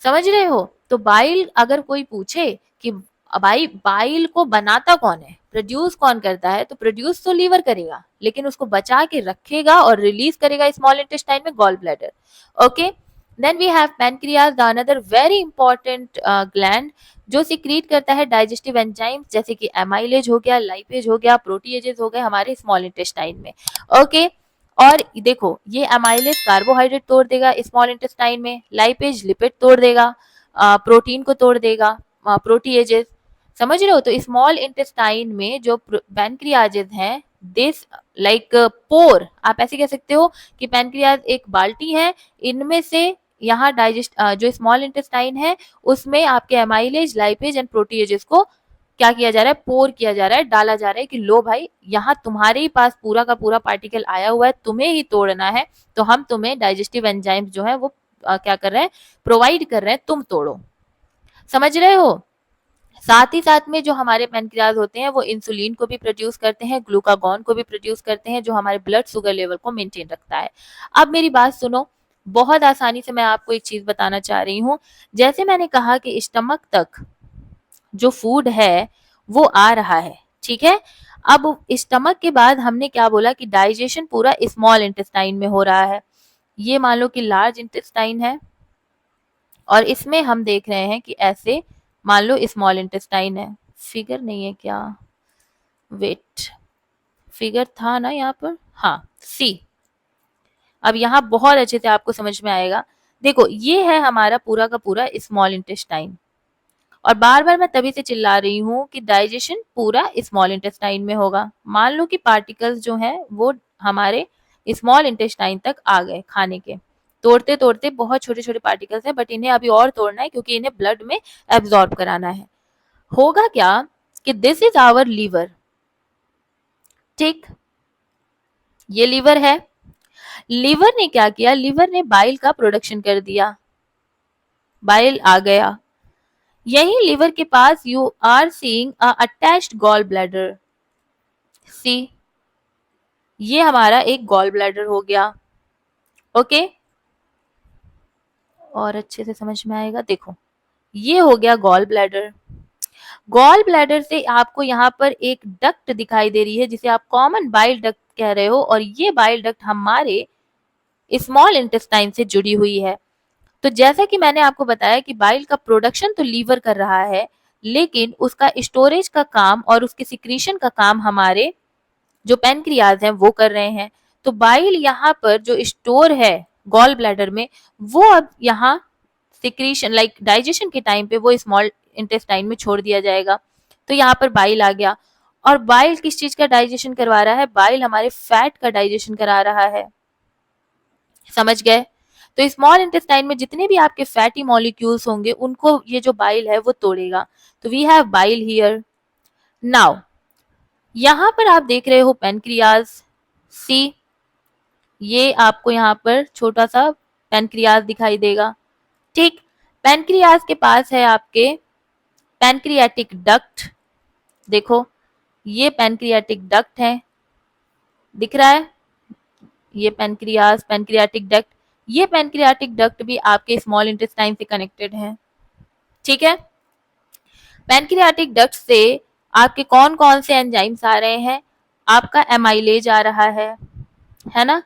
समझ रहे हो? तो बाइल अगर कोई पूछे कि भाई बाइल को बनाता कौन है, प्रोड्यूस कौन करता है, तो प्रोड्यूस तो लीवर करेगा, लेकिन उसको बचा के रखेगा और रिलीज करेगा स्मॉल इंटेस्टाइन में gall bladder. Okay, then we have pancreas, the another very important gland, जो सिक्रीट करता है डाइजेस्टिव एंजाइम्स जैसे कि एमाइलेज हो गया, लाइपेज हो गया, प्रोटीएजेस हो गए हमारे स्मॉल इंटेस्टाइन में। ओके, और देखो ये एमाइलेज कार्बोहाइड्रेट तोड़ देगा स्मॉल इंटेस्टाइन में, लाइपेज लिपिड तोड़ देगा, प्रोटीन को तोड़ देगा, प्रोटीएजेस। समझ रहे हो? तो स्मॉल इंटेस्टाइन में जो पैनक्रियाजेस हैं, दिस लाइक पोर, आप ऐसे कह सकते हो कि पैनक्रियाज एक बाल्टी है, इनमें से यहाँ डाइजेस्ट जो स्मॉल इंटेस्टाइन है उसमें आपके एमाइलेज, लाइपेज एंड प्रोटीएजेस को क्या किया जा रहा है, पोर किया जा रहा है, डाला जा रहा है कि लो भाई यहाँ तुम्हारे ही पास पूरा का पूरा पार्टिकल आया हुआ है, तुम्हें ही तोड़ना है, तो हम तुम्हें डाइजेस्टिव एंजाइम्स जो है वो क्या कर रहे हैं, प्रोवाइड कर रहे हैं, तुम तोड़ो। समझ रहे हो? साथ ही साथ में जो हमारे पैनक्रियाज होते हैं वो इंसुलिन को भी प्रोड्यूस करते हैं, ग्लूकागॉन को भी प्रोड्यूस करते हैं, जो हमारे ब्लड शुगर लेवल को मेंटेन रखता है। अब मेरी बात सुनो, बहुत आसानी से मैं आपको एक चीज बताना चाह रही हूँ। जैसे मैंने कहा कि स्टमक तक जो फूड है वो आ रहा है, ठीक है। अब स्टमक के बाद हमने क्या बोला कि डाइजेशन पूरा स्मॉल इंटेस्टाइन में हो रहा है। ये मान लो कि लार्ज इंटेस्टाइन है और इसमें हम देख रहे हैं कि ऐसे मान लो स्मॉल इंटेस्टाइन है। फिगर नहीं है क्या? वेट, फिगर था ना यहाँ पर, हाँ सी। अब यहाँ बहुत अच्छे से आपको समझ में आएगा। देखो ये है हमारा पूरा का पूरा स्मॉल इंटेस्टाइन, और बार बार मैं तभी से चिल्ला रही हूँ कि डाइजेशन पूरा स्मॉल इंटेस्टाइन में होगा। मान लो कि पार्टिकल्स जो हैं वो हमारे स्मॉल इंटेस्टाइन तक आ गए खाने के, तोड़ते तोड़ते बहुत छोटे छोटे पार्टिकल्स हैं, बट इन्हें अभी और तोड़ना है क्योंकि इन्हें ब्लड में एब्जॉर्ब कराना है। होगा क्या कि दिस इज आवर लीवर, ठीक, ये लीवर है। लीवर ने क्या किया, लीवर ने बाइल का प्रोडक्शन कर दिया, बाइल आ गया। यही लीवर के पास you are seeing a attached gall bladder, see, ये हमारा एक गॉल ब्लैडर हो गया। ओके, और अच्छे से समझ में आएगा। देखो ये हो गया गॉल ब्लैडर। गॉल ब्लैडर से आपको यहाँ पर एक डक्ट दिखाई दे रही है जिसे आप कॉमन बाइल डक्ट कह रहे हो, और ये बाइल डक्ट हमारे स्मॉल इंटेस्टाइन से जुड़ी हुई है। तो जैसा कि मैंने आपको बताया कि बाइल का प्रोडक्शन तो लीवर कर रहा है, लेकिन उसका स्टोरेज का काम और उसके सिक्रीशन का काम हमारे जो पैनक्रियाज हैं वो कर रहे हैं। तो बाइल यहाँ पर जो स्टोर है गॉल ब्लैडर में, वो अब यहाँ सिक्रीशन लाइक डाइजेशन के टाइम पे वो स्मॉल इंटेस्टाइन में छोड़ दिया जाएगा। तो यहाँ पर बाइल आ गया, और बाइल किस चीज का डाइजेशन करवा रहा है, बाइल हमारे फैट का डाइजेशन करा रहा है। समझ गए? तो स्मॉल इंटेस्टाइन में जितने भी आपके फैटी मॉलिक्यूल्स होंगे उनको ये जो बाइल है वो तोड़ेगा। तो we have bile here. Now यहाँ पर आप देख रहे हो पेनक्रियाज, सी, ये आपको यहाँ पर छोटा सा पेनक्रियाज दिखाई देगा, ठीक। पेनक्रियाज के पास है आपके पैनक्रियाटिक डक्ट, देखो ये पैनक्रियाटिक डक्ट है, दिख रहा है, ये पैनक्रियाज पैनक्रियाटिक डक्ट, ये पैनक्रियाटिक डक्ट भी आपके स्मॉल इंटेस्टाइन से कनेक्टेड है, ठीक है। पैनक्रियाटिक डक्ट से आपके कौन कौन से एंजाइम्स आ रहे हैं, आपका एमाइलेज आ रहा है ना,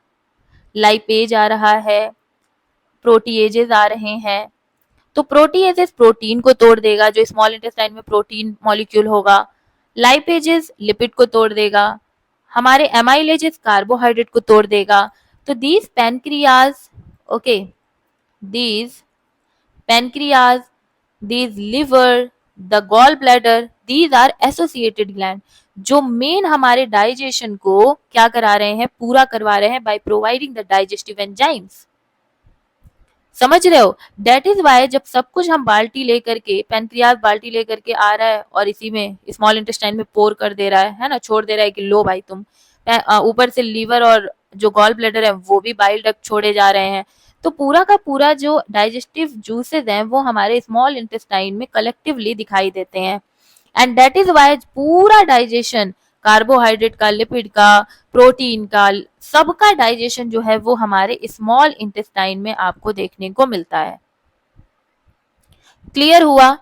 लाइपेज आ रहा है, प्रोटीएजेस आ रहे हैं। तो प्रोटीएजेस प्रोटीन को तोड़ देगा, जो स्मॉल इंटेस्टाइन में प्रोटीन मॉलिक्यूल होगा। लाइपेजेस लिपिड को तोड़ देगा, हमारे एमाइलेजेस कार्बोहाइड्रेट को तोड़ देगा। तो these pancreas, okay, these pancreas, these liver, the gallbladder, these are associated gland, जो मेन हमारे डाइजेशन को क्या करा रहे हैं, पूरा करवा रहे हैं by providing the digestive enzymes. समझ रहे हो? दैट इज वाई जब सब कुछ हम बाल्टी लेकर के, पैनक्रियाज बाल्टी लेकर के आ रहा है और इसी में स्मॉल इंटेस्टाइन में पोर कर दे रहा है ना, छोड़ दे रहा है कि लो भाई तुम, ऊपर से लीवर और जो गॉल ब्लैडर है वो भी बाइल डक्ट छोड़े जा रहे हैं। तो पूरा का पूरा जो डाइजेस्टिव जूसेस हैं वो हमारे स्मॉल इंटेस्टाइन में कलेक्टिवली दिखाई देते हैं, एंड दैट इज वाई पूरा डाइजेशन, कार्बोहाइड्रेट का, लिपिड का, प्रोटीन का, सबका डाइजेशन जो है वो हमारे स्मॉल इंटेस्टाइन में आपको देखने को मिलता है। क्लियर हुआ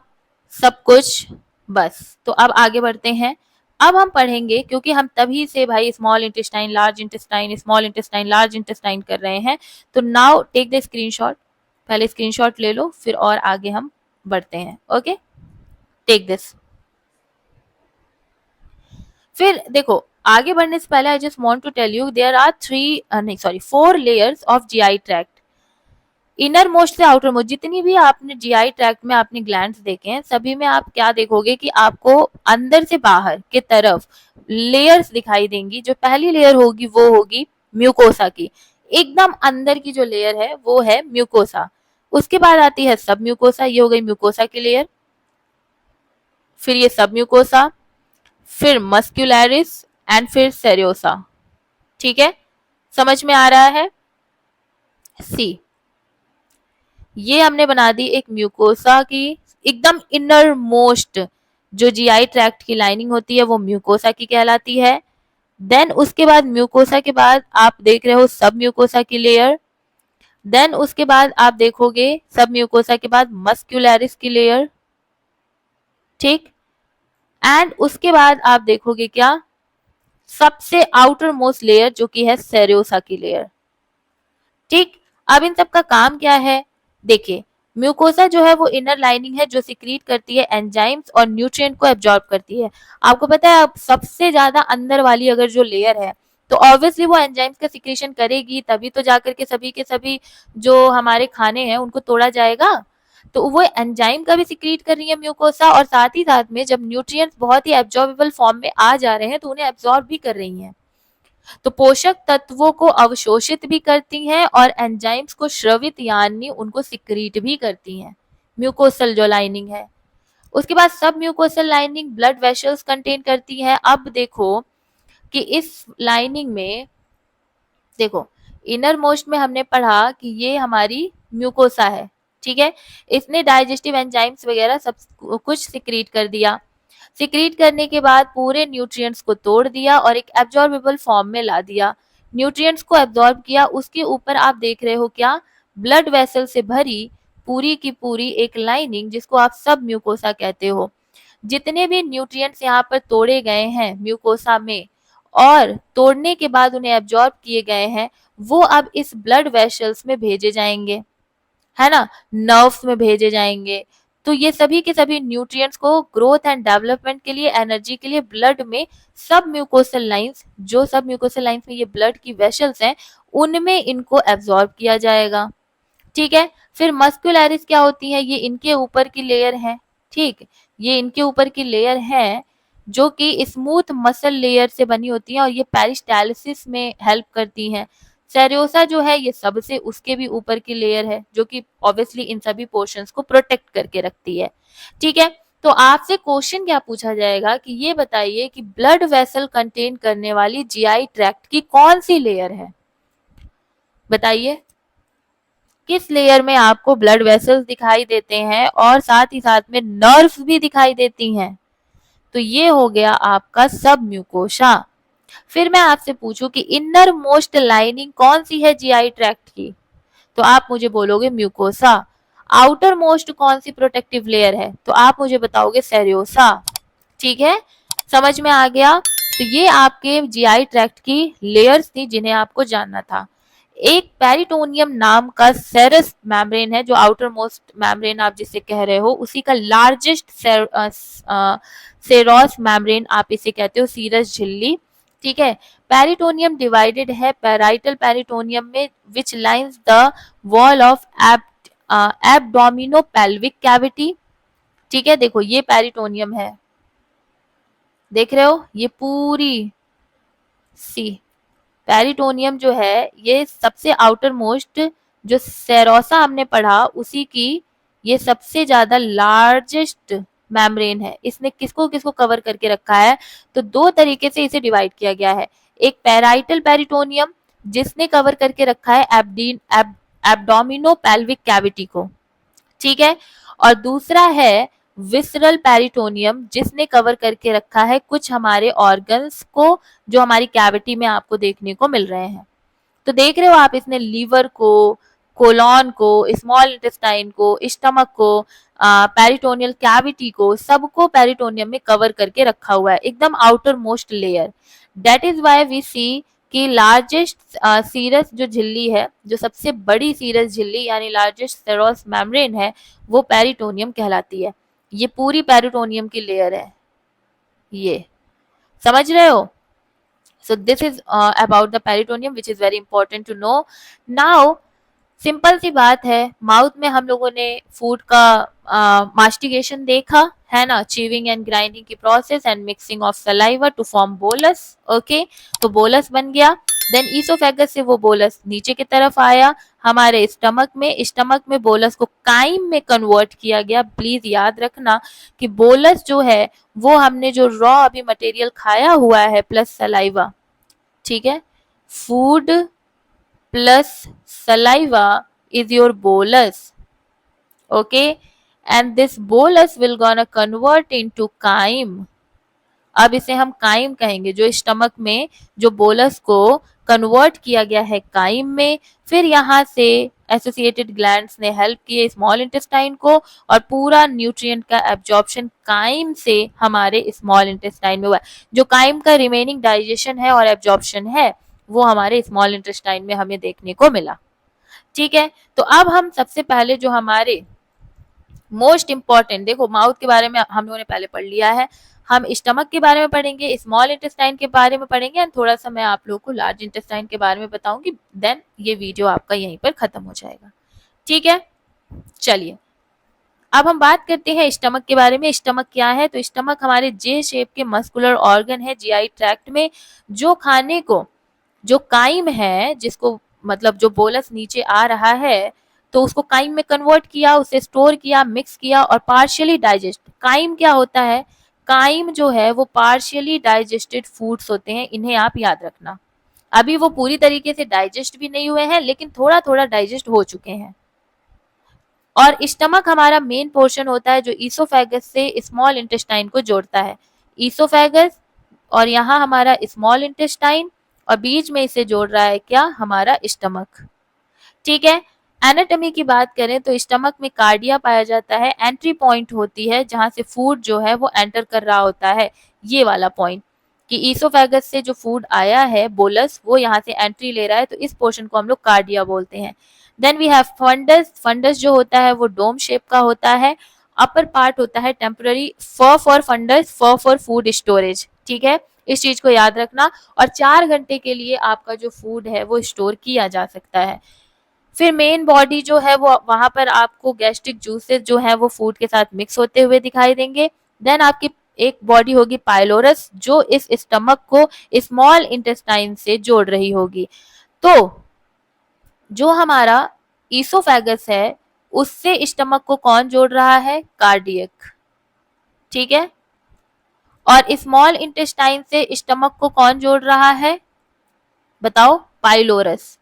सब कुछ? बस तो अब आगे बढ़ते हैं। अब हम पढ़ेंगे, क्योंकि हम तभी से भाई small intestine, large intestine, small intestine, large intestine कर रहे हैं। तो नाउ टेक द स्क्रीनशॉट, पहले स्क्रीनशॉट ले लो फिर और आगे हम बढ़ते हैं। Okay, take this. फिर देखो आगे बढ़ने से पहले I just want to tell you there are four layers of GI tract, innermost से आउटर मोस्ट। जितनी भी आपने जीआई ट्रैक्ट में आपने ग्लैंड्स देखे हैं सभी में आप क्या देखोगे कि आपको अंदर से बाहर के तरफ लेयर्स दिखाई देंगी। जो पहली लेयर होगी वो होगी म्यूकोसा की, एकदम अंदर की जो लेयर है वो है म्यूकोसा। उसके बाद आती है सब म्यूकोसा, ये हो गई म्यूकोसा की लेयर, फिर ये सब म्यूकोसा, फिर मस्क्यूलरिस एंड फिर सेरियोसा। ठीक है, समझ में आ रहा है? सी, ये हमने बना दी एक म्यूकोसा की एकदम इनर मोस्ट, जो जीआई ट्रैक्ट की लाइनिंग होती है वो म्यूकोसा की कहलाती है। देन उसके बाद म्यूकोसा के बाद आप देख रहे हो सब म्यूकोसा की लेयर, देन उसके बाद आप देखोगे सब म्यूकोसा के बाद मस्क्यूलरिस की लेयर, ठीक, एंड उसके बाद आप देखोगे क्या, सबसे आउटर मोस्ट लेयर जो कि है सेरियोसा की लेयर। ठीक, अब इन सब का काम क्या है? देखिए म्यूकोसा जो है वो इनर लाइनिंग है जो सिक्रीट करती है एंजाइम्स और न्यूट्रिएंट को एब्जॉर्ब करती है। आपको पता है अब सबसे ज्यादा अंदर वाली अगर जो लेयर है तो ऑब्वियसली वो एंजाइम्स का सिक्रेशन करेगी, तभी तो जाकर के सभी जो हमारे खाने हैं उनको तोड़ा जाएगा। तो वो एंजाइम का भी सिक्रीट कर रही है म्यूकोसा, और साथ ही साथ में जब न्यूट्रिएंट्स बहुत ही एब्जॉर्बेबल फॉर्म में आ जा रहे हैं तो उन्हें एब्जॉर्ब भी कर रही हैं। तो पोषक तत्वों को अवशोषित भी करती हैं और एंजाइम्स को स्रवित यानी उनको सिक्रीट भी करती हैं, म्यूकोसल जो लाइनिंग है। उसके बाद सब mucosal lining blood vessels contain करती है। अब देखो कि इस लाइनिंग में देखो, इनर मोस्ट में हमने पढ़ा कि ये हमारी म्यूकोसा है, ठीक है। इसने डाइजेस्टिव एंजाइम्स वगैरह सब कुछ सिक्रीट कर दिया। सिक्रीट करने के बाद पूरे न्यूट्रिएंट्स को तोड़ दिया और एक एब्जॉर्बेबल फॉर्म में ला दिया। न्यूट्रिएंट्स को एब्जॉर्ब किया, उसके ऊपर आप देख रहे हो क्या, ब्लड वेसल से भरी पूरी की पूरी एक लाइनिंग जिसको आप सब म्यूकोसा कहते हो। जितने भी न्यूट्रिएंट्स यहाँ पर तोड़े गए हैं म्यूकोसा में और तोड़ने के बाद उन्हें एब्जॉर्ब किए गए हैं, वो अब इस ब्लड वेसल्स में भेजे जाएंगे, है ना, नर्व्स में भेजे जाएंगे। तो ये सभी के सभी न्यूट्रिएंट्स को ग्रोथ एंड डेवलपमेंट के लिए, एनर्जी के लिए ब्लड में सब म्यूकोसल लाइंस, जो सब म्यूकोसल लाइंस में ये ब्लड की वेसल्स हैं, उनमें इनको एब्जॉर्ब किया जाएगा, ठीक है। फिर मस्कुलरिस क्या होती है, ये इनके ऊपर की लेयर है, ठीक, ये इनके ऊपर की लेयर है जो कि स्मूथ मसल लेयर से बनी होती है और ये पेरिस्टालिसिस में हेल्प करती हैं। सेरियोसा जो है ये सबसे उसके भी ऊपर की लेयर है जो कि ऑब्वियसली इन सभी पोर्शंस को प्रोटेक्ट करके रखती है, ठीक है। तो आपसे क्वेश्चन क्या पूछा जाएगा कि ये बताइए कि ब्लड वेसल कंटेन करने वाली जीआई ट्रैक्ट की कौन सी लेयर है, बताइए किस लेयर में आपको ब्लड वेसल्स दिखाई देते हैं और साथ ही साथ में नर्व्स भी दिखाई देती हैं। तो ये हो गया आपका सब म्यूकोसा। फिर मैं आपसे पूछूं कि इनर मोस्ट लाइनिंग कौन सी है जीआई ट्रैक्ट की, तो आप मुझे बोलोगे म्यूकोसा। आउटर मोस्ट कौन सी प्रोटेक्टिव लेयर है, तो आप मुझे बताओगे सेरियोसा, ठीक है, समझ में आ गया। तो ये आपके जीआई ट्रैक्ट की लेयर्स थी जिन्हें आपको जानना था। एक पेरिटोनियम नाम का सेरस मेम्ब्रेन है, जो आउटर मोस्ट मेम्ब्रेन आप जिसे कह रहे हो, उसी का लार्जेस्ट सेरोस मेम्ब्रेन आप इसे कहते हो, सीरस झिल्ली, ठीक है। पेरिटोनियम डिवाइडेड है पैराइटल पेरिटोनियम में which lines the wall of abdominopelvic cavity, ठीक है। देखो ये पेरिटोनियम है, देख रहे हो, ये पूरी सी पेरिटोनियम जो है ये सबसे आउटर मोस्ट, जो सेरोसा हमने पढ़ा उसी की ये सबसे ज्यादा लार्जेस्ट मेम्ब्रेन है। इसने किसको किसको कवर करके रखा है, तो दो तरीके से इसे डिवाइड किया गया है। एक पैराइटल पेरिटोनियम जिसने कवर करके रखा है एब्डोमिनो पेल्विक कैविटी को, ठीक है, और दूसरा है विसरल पेरिटोनियम जिसने कवर करके रखा है कुछ हमारे ऑर्गन्स को जो हमारी कैविटी में आपको देखने को मिल रहे हैं। तो देख रहे हो आप, इसने लीवर को, कोलॉन को, स्मॉल इंटेस्टाइन को, स्टमक को, पेरिटोनियल कैविटी को, सबको पेरिटोनियम में कवर करके रखा हुआ है, एकदम outermost layer. That is why we see कि लार्जेस्ट सीरस जो झिल्ली है, जो सबसे बड़ी सीरस झिल्ली यानी लार्जेस्ट सेरोस मेम्ब्रेन है, वो पेरिटोनियम कहलाती है। ये पूरी पेरिटोनियम की लेयर है, ये समझ रहे हो। So this is about the peritoneum which is very important to know. Now simple सी बात है, माउथ में हम लोगों ने फूड का मास्टिकेशन देखा है ना, चीविंग एंड ग्राइंडिंग की process and mixing of saliva to form bolus, okay. तो बोलस बन गया, देन ईसोफेगस से वो बोलस नीचे की तरफ आया हमारे स्टमक में बोलस को काइम में कन्वर्ट किया गया। प्लीज याद रखना कि बोलस जो है वो हमने जो रॉ अभी मटेरियल खाया हुआ है प्लस सलाइवा, ठीक है, food plus saliva is your bolus, okay, and this bolus will gonna convert into chyme. अब इसे हम काइम कहेंगे, जो स्टमक में जो बोलस को कन्वर्ट किया गया है काइम में। फिर यहाँ से एसोसिएटेड ग्लैंड्स ने हेल्प किए स्मॉल इंटेस्टाइन को और पूरा न्यूट्रिएंट का एब्जॉर्प्शन काइम से हमारे स्मॉल इंटेस्टाइन में हुआ। जो काइम का रिमेनिंग डाइजेशन है और एब्जॉर्प्शन है वो हमारे स्मॉल इंटेस्टाइन में हमें देखने को मिला, ठीक है। तो अब हम सबसे पहले जो हमारे मोस्ट इंपॉर्टेंट, देखो माउथ के बारे में हम लोगों ने पहले पढ़ लिया है, हम स्टमक के बारे में पढ़ेंगे, स्मॉल इंटेस्टाइन के बारे में पढ़ेंगे, एंड थोड़ा सा मैं आप लोगों को लार्ज इंटेस्टाइन के बारे में बताऊंगी। देन ये वीडियो आपका यहीं पर खत्म हो जाएगा। ठीक है, चलिए अब हम बात करते हैं स्टमक के बारे में। स्टमक क्या है? तो स्टमक हमारे जे शेप के मस्कुलर ऑर्गन है जीआई ट्रैक्ट में, जो खाने को, जो काइम है, जिसको मतलब जो बोलस नीचे आ रहा है तो उसको काइम में कन्वर्ट किया, उसे स्टोर किया, मिक्स किया और पार्शियली डाइजेस्ट। काइम क्या होता है? काइम जो है वो पार्शियली डाइजेस्टेड फूड्स होते हैं, इन्हें आप याद रखना। अभी वो पूरी तरीके से डाइजेस्ट भी नहीं हुए हैं, लेकिन थोड़ा थोड़ा डाइजेस्ट हो चुके हैं। और स्टमक हमारा मेन पोर्शन होता है जो ईसोफेगस से स्मॉल इंटेस्टाइन को जोड़ता है। ईसोफेगस और यहाँ हमारा स्मॉल इंटेस्टाइन, और बीच में इसे जोड़ रहा है क्या? हमारा स्टमक। ठीक है, एनाटॉमी की बात करें तो स्टमक में कार्डिया पाया जाता है, एंट्री पॉइंट होती है जहां से फूड जो है वो एंटर कर रहा होता है, ये वाला पॉइंट, कि ईसोफेगस से जो फूड आया है बोलस वो यहाँ से एंट्री ले रहा है, तो इस पोर्शन को हम लोग कार्डिया बोलते हैं। Then we have fundus. Fundus जो होता है वो डोम शेप का होता है, अपर पार्ट होता है temporary, for fundus, for food storage. ठीक है, इस चीज को याद रखना। और 4 घंटे के लिए आपका जो फूड है वो स्टोर किया जा सकता है। फिर मेन बॉडी जो है वो वहां पर आपको गैस्ट्रिक जूसेस जो है वो फूड के साथ मिक्स होते हुए दिखाई देंगे। देन आपकी एक बॉडी होगी पाइलोरस, जो इस स्टमक को स्मॉल इंटेस्टाइन से जोड़ रही होगी। तो जो हमारा ईसोफेगस है उससे स्टमक को कौन जोड़ रहा है? कार्डियक। ठीक है, और स्मॉल इंटेस्टाइन से स्टमक को कौन जोड़ रहा है? बताओ। पाइलोरस।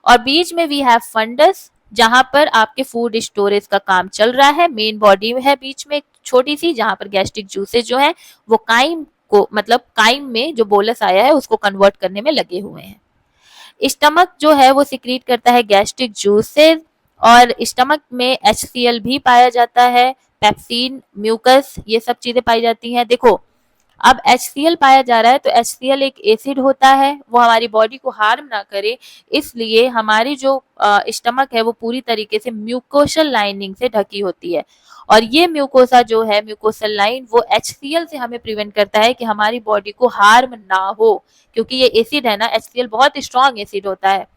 और बीच में वी हैव फंडस, जहां पर आपके फूड स्टोरेज का काम चल रहा है। मेन बॉडी है बीच में छोटी सी, जहां पर गैस्ट्रिक जूसेस जो है वो काइम को, मतलब काइम में जो बोलस आया है उसको कन्वर्ट करने में लगे हुए हैं। स्टमक जो है वो सिक्रीट करता है गैस्ट्रिक जूसेस, और स्टमक में HCl भी पाया जाता है, पेप्सिन, म्यूकस, ये सब चीजें पाई जाती हैं। देखो, अब HCl पाया जा रहा है तो HCl एक एसिड होता है, वो हमारी बॉडी को हार्म ना करे, इसलिए हमारी जो स्टमक है वो पूरी तरीके से म्यूकोसल लाइनिंग से ढकी होती है। और ये म्यूकोसा जो है, म्यूकोसल लाइन, वो HCl से हमें प्रिवेंट करता है कि हमारी बॉडी को हार्म ना हो, क्योंकि ये एसिड है ना, HCl बहुत स्ट्रॉन्ग एसिड होता है,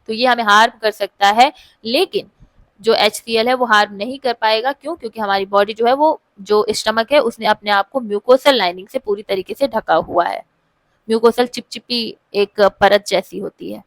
तो ये हमें हार्म कर सकता है। लेकिन जो HCl है वो हार्म नहीं कर पाएगा, क्यों? क्योंकि हमारी बॉडी जो है वो, जो स्टमक है उसने अपने आप को म्यूकोसल लाइनिंग से पूरी तरीके से ढका हुआ है। म्यूकोसल चिपचिपी एक परत जैसी होती है।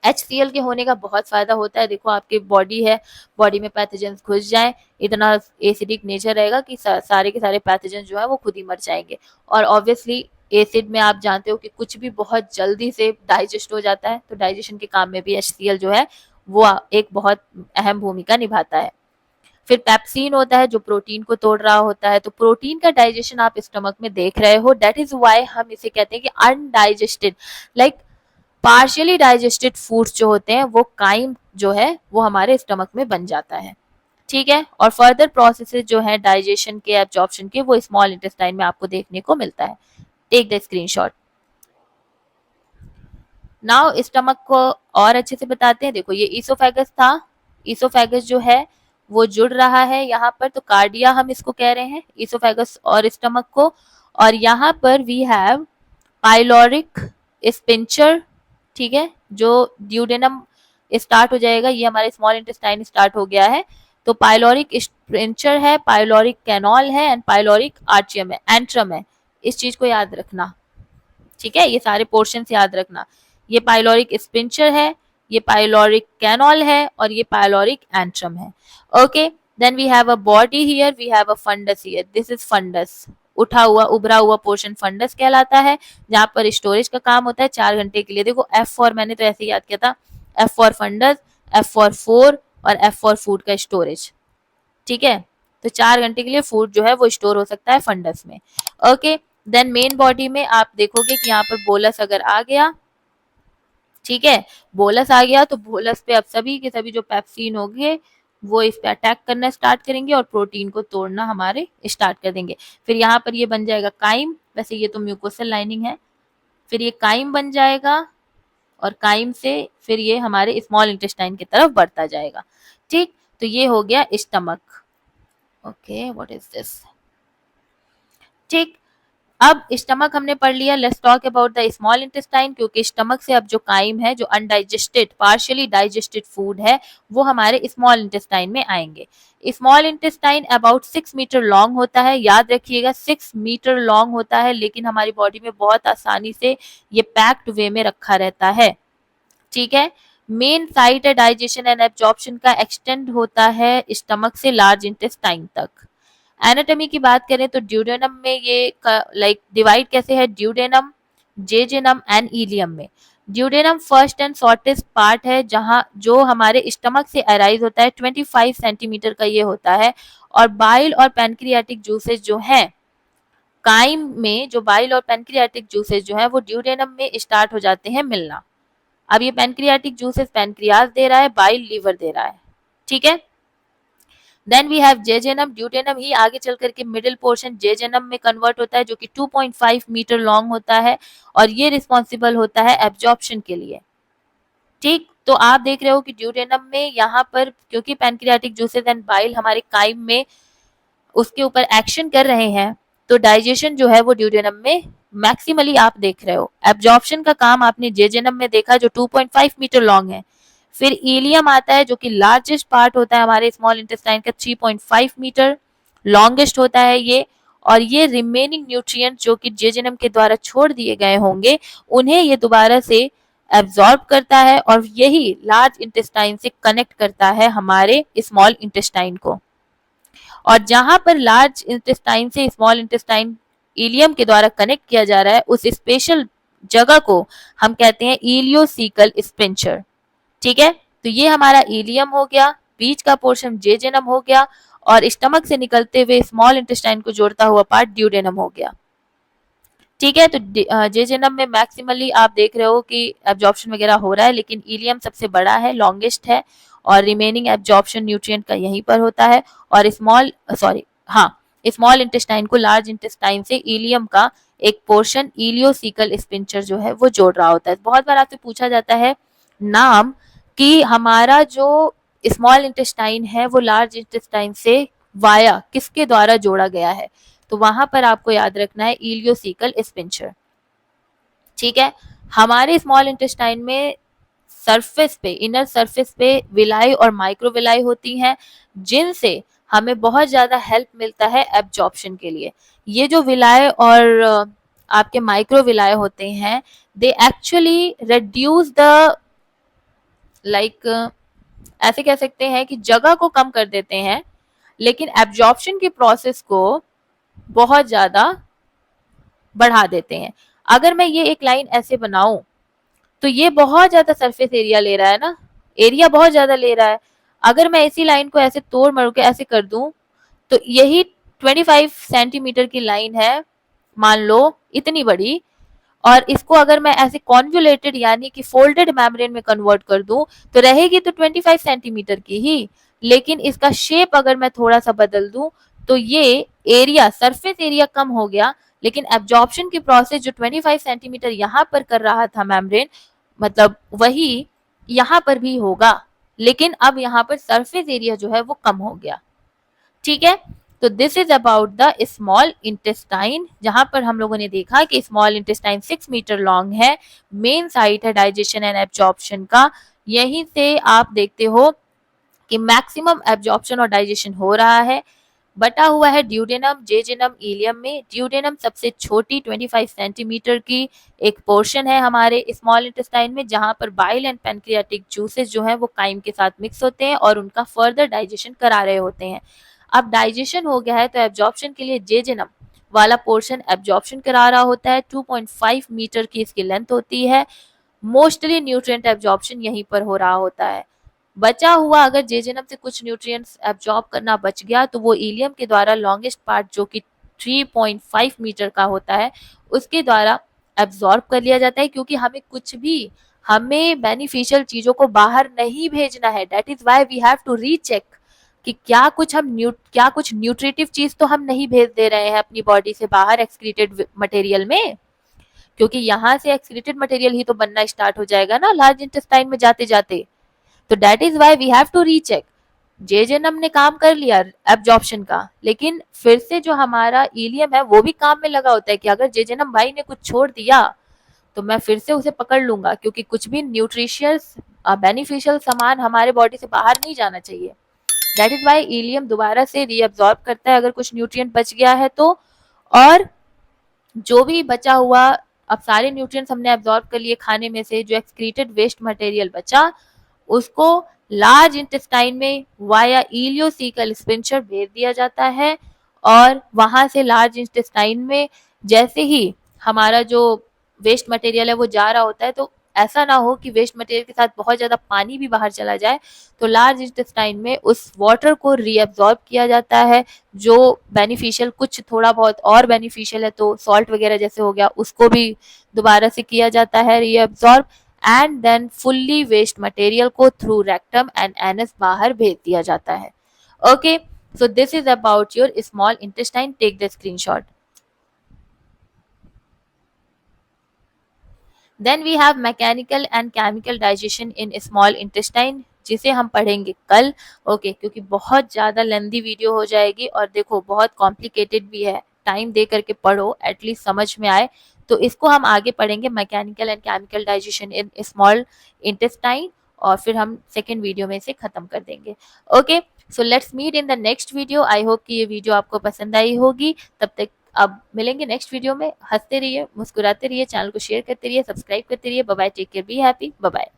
HCl के होने का बहुत फायदा होता है। देखो, आपकी बॉडी है, बॉडी में पैथोजेंस घुस जाए, इतना एसिडिक नेचर रहेगा कि सारे के सारे पैथोजेंस जो है वो खुद ही मर जाएंगे। और ऑब्वियसली एसिड में आप जानते हो कि कुछ भी बहुत जल्दी से डाइजेस्ट हो जाता है, तो डाइजेशन के काम में भी HCl जो है वो एक बहुत अहम भूमिका निभाता है। फिर पेप्सिन होता है जो प्रोटीन को तोड़ रहा होता है, तो प्रोटीन का डाइजेशन आप स्टमक में देख रहे हो, दैट इज वाई हम इसे कहते हैं कि undigested, like partially digested foods जो होते हैं वो काइम जो है वो हमारे स्टमक में बन जाता है। ठीक है, और फर्दर प्रोसेसेस जो है डाइजेशन के, एब्जॉर्प्शन के, वो स्मॉल इंटेस्टाइन में आपको देखने को मिलता है। Take the screenshot. Now stomach को और अच्छे से बताते हैं। देखो, ये ईसोफेगस था, ईसोफेगस जो है वो जुड़ रहा है यहाँ पर, तो कार्डिया हम इसको कह रहे हैं, ईसोफेगस और स्टमक को। और यहाँ पर वी हैव पाइलोरिक स्पिंचर। ठीक है, जो ड्यूडेनम स्टार्ट हो जाएगा, ये हमारे स्मॉल इंटेस्टाइन स्टार्ट हो गया है, तो पाइलोरिक स्पिंचर है, पाइलोरिक कैनॉल है, एंड पाइलोरिक आर्चियम है, एंट्रम है। इस चीज को याद रखना। ठीक है, ये सारे पोर्शन याद रखना। ये पाइलोरिक स्पिंचर है, ये पाइलोरिक कैनॉल है, और ये पाइलोरिक एंट्रम है। Okay, then we have a body here, we have a fundus here, this is fundus. उठा हुआ, उभरा हुआ पोर्शन फंडस कहलाता है, जहां पर स्टोरेज का काम होता है 4 घंटे के लिए। देखो, F फॉर, मैंने तो ऐसे ही याद किया था, F for fundus, F for 4, और F फॉर फूड का स्टोरेज। ठीक है, तो 4 घंटे के लिए फूड जो है वो स्टोर हो सकता है फंडस में। ओके, देन मेन बॉडी में आप देखोगे कि यहाँ पर बोलस अगर आ गया, ठीक है, बोलस आ गया, तो बोलस पे अब सभी के सभी जो पेप्सिन होंगे वो इस पे अटैक करना स्टार्ट करेंगे और प्रोटीन को तोड़ना हमारे स्टार्ट कर देंगे। फिर यहाँ पर ये बन जाएगा काइम, वैसे ये तो म्यूकोसल लाइनिंग है, फिर ये काइम बन जाएगा, और काइम से फिर ये हमारे स्मॉल इंटेस्टाइन की तरफ बढ़ता जाएगा। ठीक, तो ये हो गया stomach. Okay, what is this? ठीक, अब स्टमक हमने पढ़ लिया। Let's talk about the small intestine, क्योंकि स्टमक से अब जो काइम है, जो अनडाइजेस्टेड पार्शियली डाइजेस्टेड फूड है, वो हमारे स्मॉल इंटेस्टाइन में आएंगे। Small intestine about 6 metre long होता है, याद रखिएगा 6 मीटर लॉन्ग होता है, लेकिन हमारी बॉडी में बहुत आसानी से ये पैक्ड वे में रखा रहता है। ठीक है, मेन साइट है डाइजेशन एंड एब्जॉर्प्शन का एक्सटेंड होता है स्टमक से लार्ज इंटेस्टाइन तक। एनाटॉमी की बात करें तो ड्यूडेनम में ये लाइक डिवाइड कैसे है, ड्यूडेनम, जेजेनम एंड इलियम में। Duodenum first and shortest part है, जहां जो हमारे स्टमक से अराइज होता है, 25 सेंटीमीटर का ये होता है। और बाइल और पैनक्रियाटिक जूसेस जो हैं काइम में, जो बाइल और पैनक्रियाटिक जूसेस जो है वो ड्यूडेनम में स्टार्ट हो जाते हैं मिलना। अब ये पैनक्रियाटिक जूसेस पैनक्रियाज दे रहा है, बाइल लीवर दे रहा है। ठीक है, then we have jejunum. Duodenum ही आगे चल करके मिडिल पोर्शन जेजेनम में कन्वर्ट होता है, जो कि 2.5 मीटर लॉन्ग होता है, और ये रिस्पॉन्सिबल होता है एब्जॉर्प्शन के लिए। ठीक, तो आप देख रहे हो कि ड्यूडेनम में यहाँ पर, क्योंकि पैनक्रियाटिक जूसेस एंड बाइल हमारे काइम में उसके ऊपर एक्शन कर रहे हैं, तो डाइजेशन जो है वो ड्यूडेनम में मैक्सिमली आप देख रहे हो। एब्जॉर्प्शन का काम आपने जेजेनम में देखा, जो 2.5 मीटर लॉन्ग है। फिर इलियम आता है, जो कि लार्जेस्ट पार्ट होता है हमारे स्मॉल इंटेस्टाइन का, 3.5 मीटर लॉन्गेस्ट होता है ये। और ये रिमेनिंग न्यूट्रिएंट जो कि जेजेनम के द्वारा छोड़ दिए गए होंगे, उन्हें ये दोबारा से एब्जॉर्ब करता है, और यही लार्ज इंटेस्टाइन से कनेक्ट करता है हमारे स्मॉल इंटेस्टाइन को। और जहां पर लार्ज इंटेस्टाइन से स्मॉल इंटेस्टाइन इलियम के द्वारा कनेक्ट किया जा रहा है, उस स्पेशल जगह को हम कहते हैं इलियोसिकल स्पिंचर। ठीक है, तो ये हमारा इलियम हो गया, बीच का पोर्शन जेजेनम हो गया, और स्टमक से निकलते हुए स्मॉल इंटेस्टाइन को जोड़ता हुआ पार्ट ड्यूडेनम हो गया। ठीक है, तो जेजेनम में मैक्सिमली आप देख रहे हो कि एब्जॉर्प्शन वगैरह हो रहा है, लेकिन इलियम सबसे बड़ा है, लॉन्गेस्ट है, और रिमेनिंग एब्जॉर्प्शन न्यूट्रिएंट का यहीं पर होता है। और स्मॉल इंटेस्टाइन को लार्ज इंटेस्टाइन से इलियम का एक पोर्शन इलियोसिकल स्पिंचर जो है वो जोड़ रहा होता है। बहुत बार आपसे पूछा जाता है नाम कि हमारा जो स्मॉल इंटेस्टाइन है वो लार्ज इंटेस्टाइन से वाया किसके द्वारा जोड़ा गया है, तो वहां पर आपको याद रखना है इलियोसिकल स्पिंचर। ठीक है, हमारे स्मॉल इंटेस्टाइन में सरफेस पे, इनर सरफेस पे विलाई और माइक्रोविलाई होती हैं, जिनसे हमें बहुत ज्यादा हेल्प मिलता है एब्जॉर्प्शन के लिए। ये जो विलाय और आपके माइक्रोविलाय होते हैं, दे एक्चुअली रिड्यूस द ऐसे कह सकते हैं कि जगह को कम कर देते हैं, लेकिन एब्जॉर्प्शन के प्रोसेस को बहुत ज्यादा बढ़ा देते हैं। अगर मैं ये एक लाइन ऐसे बनाऊं, तो ये बहुत ज्यादा सरफेस एरिया ले रहा है ना, एरिया बहुत ज्यादा ले रहा है। अगर मैं इसी लाइन को ऐसे तोड़ मरोड़ के ऐसे कर दूं, तो यही 25 सेंटीमीटर की लाइन है, मान लो इतनी बड़ी, और इसको अगर मैं ऐसे कॉन्वुलेटेड यानी कि फोल्डेड मेम्ब्रेन में कन्वर्ट कर दूं, तो रहेगी तो 25 सेंटीमीटर की ही, लेकिन इसका शेप अगर मैं थोड़ा सा बदल दूं, तो ये एरिया, सरफेस एरिया कम हो गया, लेकिन एब्जॉर्प्शन की प्रोसेस जो 25 सेंटीमीटर यहाँ पर कर रहा था मेम्ब्रेन, मतलब वही यहाँ पर भी होगा, लेकिन अब यहाँ पर सरफेस एरिया जो है वो कम हो गया। ठीक है, तो this is about the small intestine, जहां पर हम लोगों ने देखा कि स्मॉल इंटेस्टाइन 6 मीटर लॉन्ग है, मेन साइट है डाइजेशन एंड एब्जॉर्प्शन का। यहीं से आप देखते हो कि मैक्सिमम एब्जॉर्प्शन और डाइजेशन हो रहा है। बटा हुआ है ड्यूडेनम, जेजेनम, इलियम में। ड्यूडेनम सबसे छोटी 25 सेंटीमीटर की एक पोर्शन है हमारे स्मॉल इंटेस्टाइन में, जहां पर बाइल एंड पैनक्रियाटिक जूसेस जो है वो काइम के साथ मिक्स होते हैं और उनका फर्दर डाइजेशन करा रहे होते हैं। अब डाइजेशन हो गया है, तो एब्जॉर्प्शन के लिए जेजेनम वाला पोर्शन एब्जॉर्प्शन करा रहा होता है। 2.5 मीटर की इसकी लेंथ होती है। मोस्टली न्यूट्रिएंट एब्जॉर्प्शन यहीं पर हो रहा होता है। बचा हुआ अगर जेजेनम से कुछ न्यूट्रिएंट्स एब्जॉर्ब करना बच गया, तो वो इलियम के द्वारा लॉन्गेस्ट पार्ट जो कि 3.5 मीटर का होता है, उसके द्वारा एब्जॉर्ब कर लिया जाता है, क्योंकि हमें बेनिफिशियल चीजों को बाहर नहीं भेजना है। That is why we have to recheck कि क्या कुछ न्यूट्रिटिव चीज तो हम नहीं भेज दे रहे हैं अपनी बॉडी से बाहर एक्सक्रीटेड मटेरियल में, क्योंकि यहाँ से एक्सक्रीटेड मटेरियल ही तो बनना स्टार्ट हो जाएगा ना लार्ज इंटेस्टाइन में जाते जाते। तो that is why we have to recheck jejunum ने काम कर लिया एब्जॉर्प्शन का, लेकिन फिर से जो हमारा इलियम है वो भी काम में लगा होता है कि अगर जेजेनम भाई ने कुछ छोड़ दिया तो मैं फिर से उसे पकड़ लूंगा, क्योंकि कुछ भी न्यूट्रिशियस बेनिफिशियल सामान हमारे बॉडी से बाहर नहीं जाना चाहिए। दैट इज वाई इलियम दोबारा से रीअब्जॉर्ब करता है अगर कुछ न्यूट्रिएंट बच गया है तो। और जो भी बचा हुआ, अब सारे न्यूट्रिएंट्स हमने एब्जॉर्ब कर लिए खाने में से, जो एक्सक्रीटेड वेस्ट मटेरियल बचा उसको लार्ज इंटेस्टाइन में वाया इलियोसीकल स्पिंचर भेज दिया जाता है। और वहां से लार्ज इंटेस्टाइन में जैसे ही हमारा जो वेस्ट मटेरियल है वो जा रहा होता है, तो ऐसा ना हो कि वेस्ट मटेरियल के साथ बहुत ज्यादा पानी भी बाहर चला जाए, तो लार्ज इंटेस्टाइन में उस वाटर को रीअब्जॉर्ब किया जाता है। जो बेनिफिशियल, कुछ थोड़ा बहुत और बेनिफिशियल है तो सॉल्ट वगैरह जैसे हो गया, उसको भी दोबारा से किया जाता है reabsorb. And then fully waste material को थ्रू रेक्टम एंड एनस बाहर भेज दिया जाता है। Okay, so this is about your small intestine. Take the screenshot. Then we have mechanical and chemical digestion in small intestine, जिसे हम पढ़ेंगे कल। ओके, क्योंकि बहुत ज़्यादा लेंदी वीडियो हो जाएगी और देखो बहुत कॉम्प्लिकेटेड भी है, टाइम दे करके पढ़ो एटलीस्ट समझ में आए। तो इसको हम आगे पढ़ेंगे, mechanical and chemical digestion in small intestine, और फिर हम सेकेंड वीडियो में इसे खत्म कर देंगे। Okay, so let's meet in the next video. I hope कि ये वीडियो आपको पसंद आई होगी। तब तक अब मिलेंगे नेक्स्ट वीडियो में। हंसते रहिए, मुस्कुराते रहिए, चैनल को शेयर करते रहिए, सब्सक्राइब करते रहिए। Bye bye, take care, be happy, bye bye.